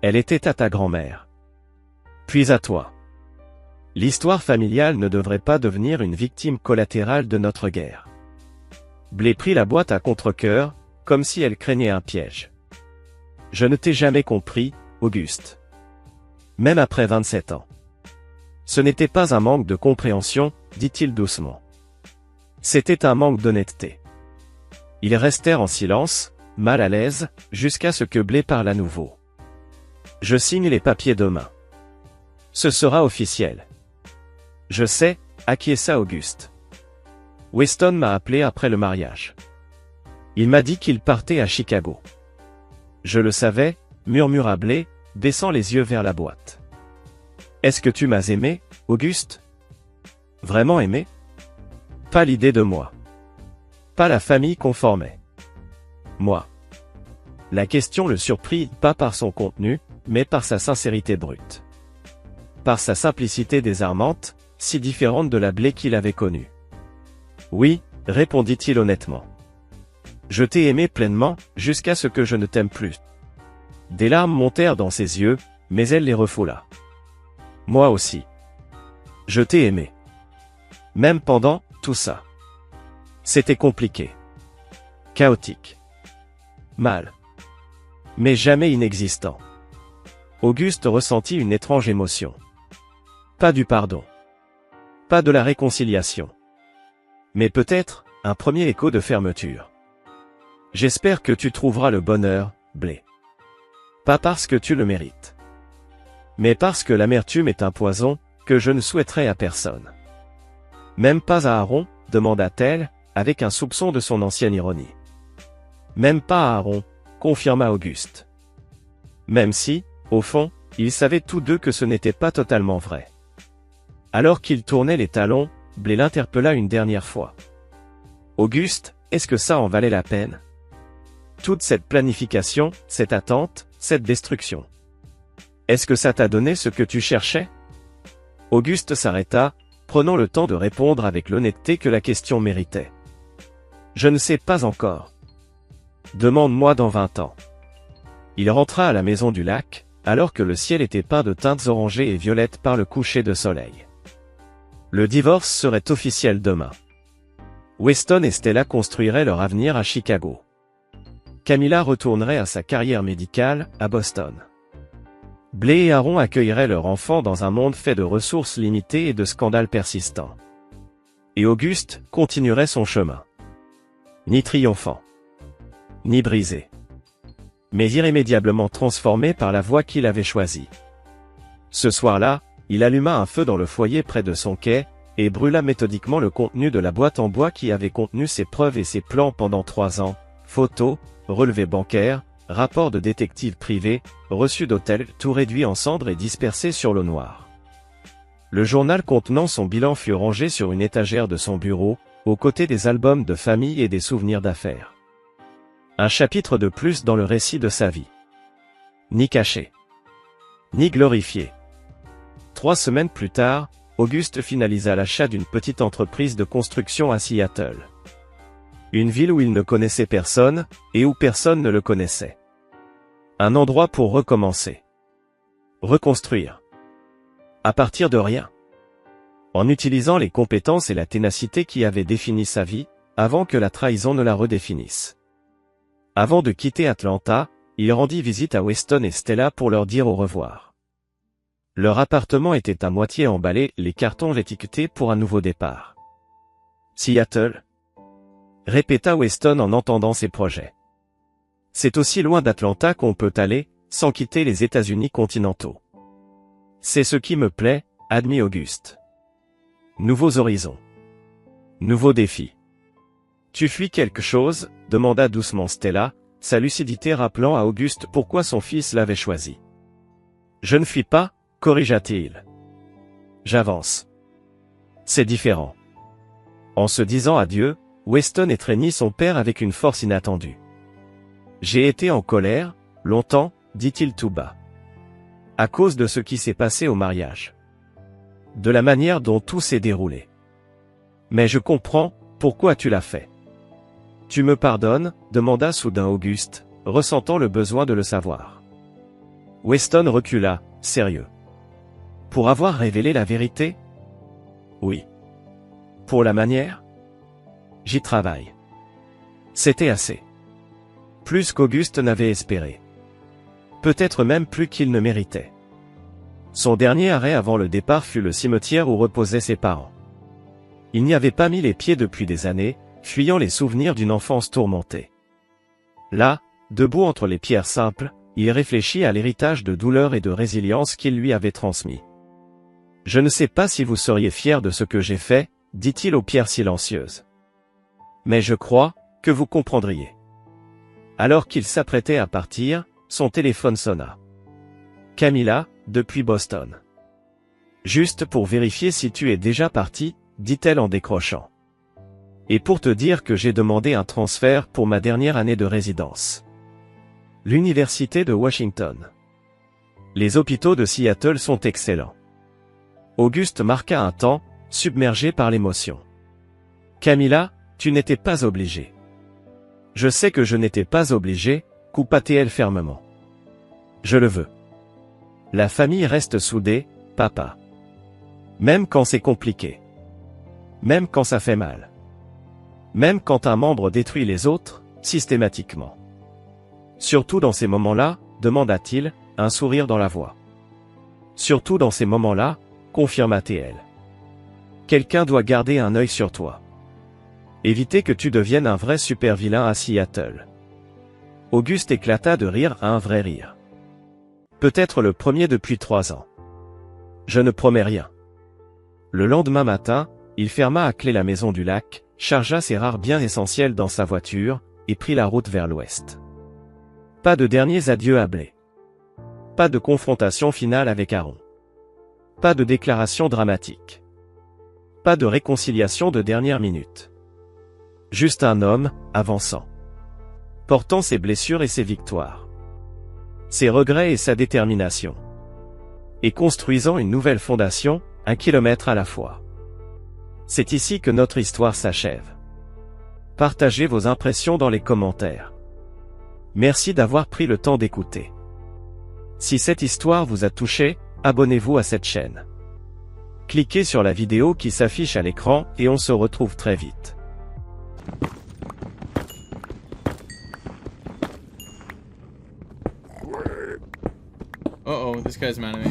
Elle était à ta grand-mère. Puis à toi. L'histoire familiale ne devrait pas devenir une victime collatérale de notre guerre. Blé prit la boîte à contre-cœur, comme si elle craignait un piège. Je ne t'ai jamais compris, Auguste. Même après 27 ans. Ce n'était pas un manque de compréhension, dit-il doucement. C'était un manque d'honnêteté. Ils restèrent en silence, mal à l'aise, jusqu'à ce que Blé parle à nouveau. Je signe les papiers demain. Ce sera officiel. Je sais, acquiesça Auguste. Weston m'a appelé après le mariage. Il m'a dit qu'il partait à Chicago. Je le savais, murmura Blé, baissant les yeux vers la boîte. Est-ce que tu m'as aimé, Auguste? Vraiment aimé? Pas l'idée de moi. Pas la famille qu'on formait. Moi. La question le surprit, pas par son contenu, mais par sa sincérité brute. Par sa simplicité désarmante, si différente de la Blé qu'il avait connue. Oui, répondit-il honnêtement. Je t'ai aimé pleinement, jusqu'à ce que je ne t'aime plus. Des larmes montèrent dans ses yeux, mais elle les refoula. Moi aussi. Je t'ai aimé. Même pendant tout ça. C'était compliqué. Chaotique. Mal. Mais jamais inexistant. Auguste ressentit une étrange émotion. Pas du pardon. Pas de la réconciliation. Mais peut-être, un premier écho de fermeture. J'espère que tu trouveras le bonheur, Blé. Pas parce que tu le mérites. Mais parce que l'amertume est un poison, que je ne souhaiterais à personne. Même pas à Aaron, demanda-t-elle, avec un soupçon de son ancienne ironie. Même pas à Aaron, confirma Auguste. Même si, au fond, ils savaient tous deux que ce n'était pas totalement vrai. Alors qu'il tournait les talons, Blé l'interpella une dernière fois. Auguste, est-ce que ça en valait la peine? Toute cette planification, cette attente, cette destruction. Est-ce que ça t'a donné ce que tu cherchais? Auguste s'arrêta, prenant le temps de répondre avec l'honnêteté que la question méritait. Je ne sais pas encore. Demande-moi dans 20 ans. Il rentra à la maison du lac, alors que le ciel était peint de teintes orangées et violettes par le coucher de soleil. Le divorce serait officiel demain. Weston et Stella construiraient leur avenir à Chicago. Camilla retournerait à sa carrière médicale, à Boston. Blé et Aaron accueilleraient leur enfant dans un monde fait de ressources limitées et de scandales persistants. Et Auguste continuerait son chemin. Ni triomphant. Ni brisé. Mais irrémédiablement transformé par la voie qu'il avait choisie. Ce soir-là, il alluma un feu dans le foyer près de son quai, et brûla méthodiquement le contenu de la boîte en bois qui avait contenu ses preuves et ses plans pendant 3 ans, photos, relevés bancaires, rapports de détectives privés, reçus d'hôtels, tout réduit en cendres et dispersé sur l'eau noire. Le journal contenant son bilan fut rangé sur une étagère de son bureau, aux côtés des albums de famille et des souvenirs d'affaires. Un chapitre de plus dans le récit de sa vie. Ni caché. Ni glorifié. 3 semaines plus tard, Auguste finalisa l'achat d'une petite entreprise de construction à Seattle. Une ville où il ne connaissait personne, et où personne ne le connaissait. Un endroit pour recommencer. Reconstruire. À partir de rien. En utilisant les compétences et la ténacité qui avaient défini sa vie, avant que la trahison ne la redéfinisse. Avant de quitter Atlanta, il rendit visite à Weston et Stella pour leur dire au revoir. Leur appartement était à moitié emballé, les cartons étiquetés pour un nouveau départ. Seattle? Répéta Weston en entendant ses projets. C'est aussi loin d'Atlanta qu'on peut aller, sans quitter les États-Unis continentaux. C'est ce qui me plaît, admit Auguste. Nouveaux horizons. Nouveaux défis. Tu fuis quelque chose, demanda doucement Stella, sa lucidité rappelant à Auguste pourquoi son fils l'avait choisi. Je ne fuis pas, corrigea-t-il. J'avance. C'est différent. En se disant adieu, Weston étreignit son père avec une force inattendue. J'ai été en colère, longtemps, dit-il tout bas. À cause de ce qui s'est passé au mariage. De la manière dont tout s'est déroulé. Mais je comprends, pourquoi tu l'as fait. Tu me pardonnes, demanda soudain Auguste, ressentant le besoin de le savoir. Weston recula, sérieux. Pour avoir révélé la vérité? Oui. Pour la manière? J'y travaille. C'était assez. Plus qu'Auguste n'avait espéré. Peut-être même plus qu'il ne méritait. Son dernier arrêt avant le départ fut le cimetière où reposaient ses parents. Il n'y avait pas mis les pieds depuis des années, fuyant les souvenirs d'une enfance tourmentée. Là, debout entre les pierres simples, il réfléchit à l'héritage de douleur et de résilience qu'il lui avait transmis. « Je ne sais pas si vous seriez fier de ce que j'ai fait, dit-il aux pierres silencieuses. Mais je crois que vous comprendriez. » Alors qu'il s'apprêtait à partir, son téléphone sonna. Camilla, depuis Boston. « Juste pour vérifier si tu es déjà parti, dit-elle en décrochant. Et pour te dire que j'ai demandé un transfert pour ma dernière année de résidence. L'Université de Washington. Les hôpitaux de Seattle sont excellents. Auguste marqua un temps, submergé par l'émotion. Camilla, tu n'étais pas obligée. Je sais que je n'étais pas obligé, coupa-t-elle fermement. Je le veux. La famille reste soudée, papa. Même quand c'est compliqué. Même quand ça fait mal. Même quand un membre détruit les autres, systématiquement. Surtout dans ces moments-là, demanda-t-il, un sourire dans la voix. Surtout dans ces moments-là, confirma-t-elle. Quelqu'un doit garder un œil sur toi. Éviter que tu deviennes un vrai super-vilain à Seattle. Auguste éclata de rire à un vrai rire. Peut-être le premier depuis 3 ans. Je ne promets rien. Le lendemain matin, il ferma à clé la maison du lac, chargea ses rares biens essentiels dans sa voiture, et prit la route vers l'ouest. Pas de derniers adieux à Blé. Pas de confrontation finale avec Aaron. Pas de déclaration dramatique. Pas de réconciliation de dernière minute. Juste un homme, avançant. Portant ses blessures et ses victoires. Ses regrets et sa détermination. Et construisant une nouvelle fondation, 1 kilomètre à la fois. C'est ici que notre histoire s'achève. Partagez vos impressions dans les commentaires. Merci d'avoir pris le temps d'écouter. Si cette histoire vous a touché, abonnez-vous à cette chaîne. Cliquez sur la vidéo qui s'affiche à l'écran et on se retrouve très vite. Uh-oh, this guy's mad at me.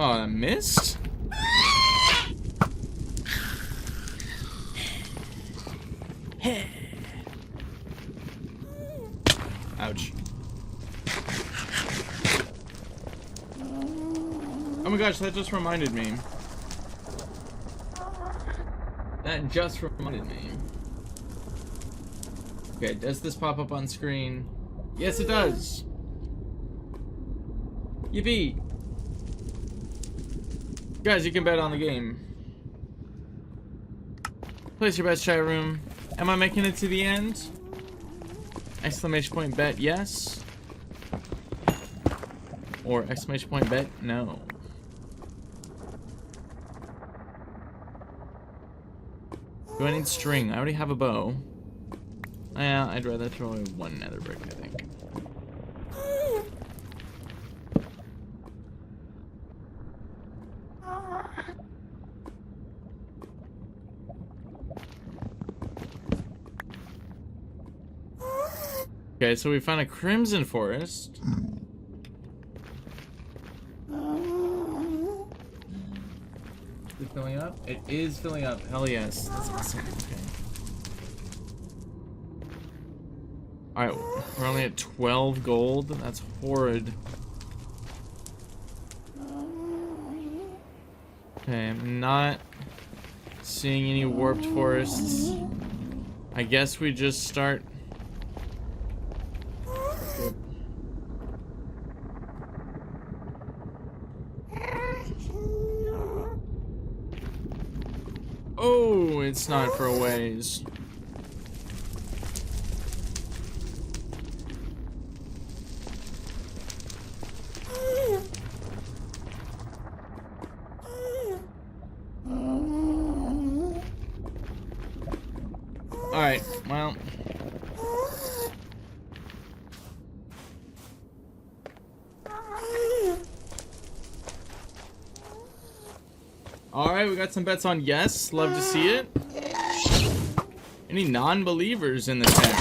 Oh, I missed? Ouch. Oh my gosh, that just reminded me. That just reminded me. Okay, does this pop up on screen? Yes, it does. Yippee! Guys, you can bet on the game. Place your bets, chat room. Am I making it to the end? Exclamation point bet yes. Or exclamation point bet no. Do I need string? I already have a bow. Yeah, I'd rather throw one nether brick, I think. Okay, so we found a crimson forest. Is it filling up? It is filling up. Hell yes. That's awesome. Okay. Alright, we're only at 12 gold. That's horrid. Okay, I'm not seeing any warped forests. I guess we just start. Oh, it's not for a ways. Alright, well. Alright, we got some bets on yes. Love to see it. Any non-believers in the chat?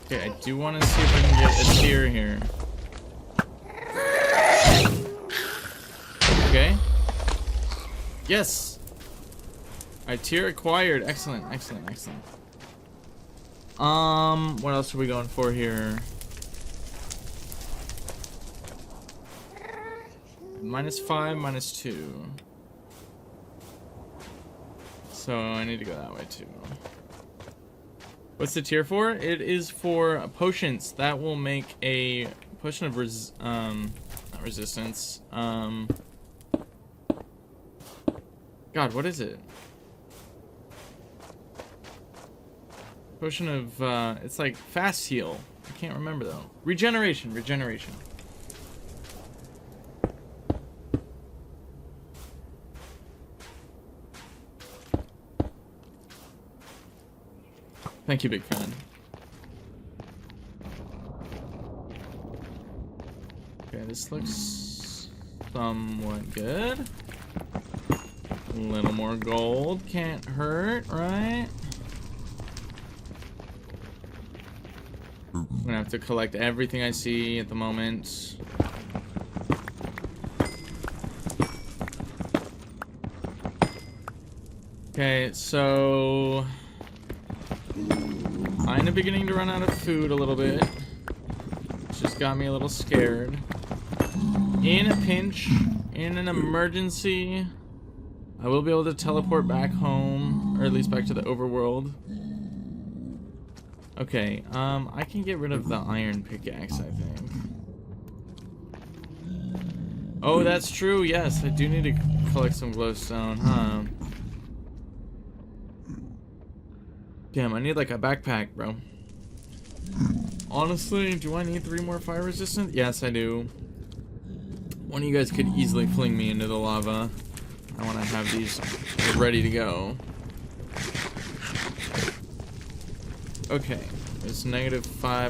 Okay, I do want to see if I can get a tier here. Okay. Yes. Alright, tier acquired. Excellent, excellent, excellent. What else are we going for here? -5, -2. So I need to go that way too. What's the tier for? It is for potions. That will make a potion of not resistance. God, what is it? Potion of, it's like fast heal. I can't remember though. Regeneration, regeneration. Thank you, big fan. Okay, this looks somewhat good. A little more gold can't hurt, right? I'm gonna have to collect everything I see at the moment. Okay, so I'm beginning to run out of food a little bit. It's just got me a little scared. In a pinch, in an emergency, I will be able to teleport back home, or at least back to the overworld. Okay, I can get rid of the iron pickaxe, I think. Oh, that's true, yes, I do need to collect some glowstone, huh? Damn, I need like a backpack, bro. Honestly, do I need 3 more fire resistant? Yes, I do. One of you guys could easily fling me into the lava. I want to have these ready to go. Okay, it's -5.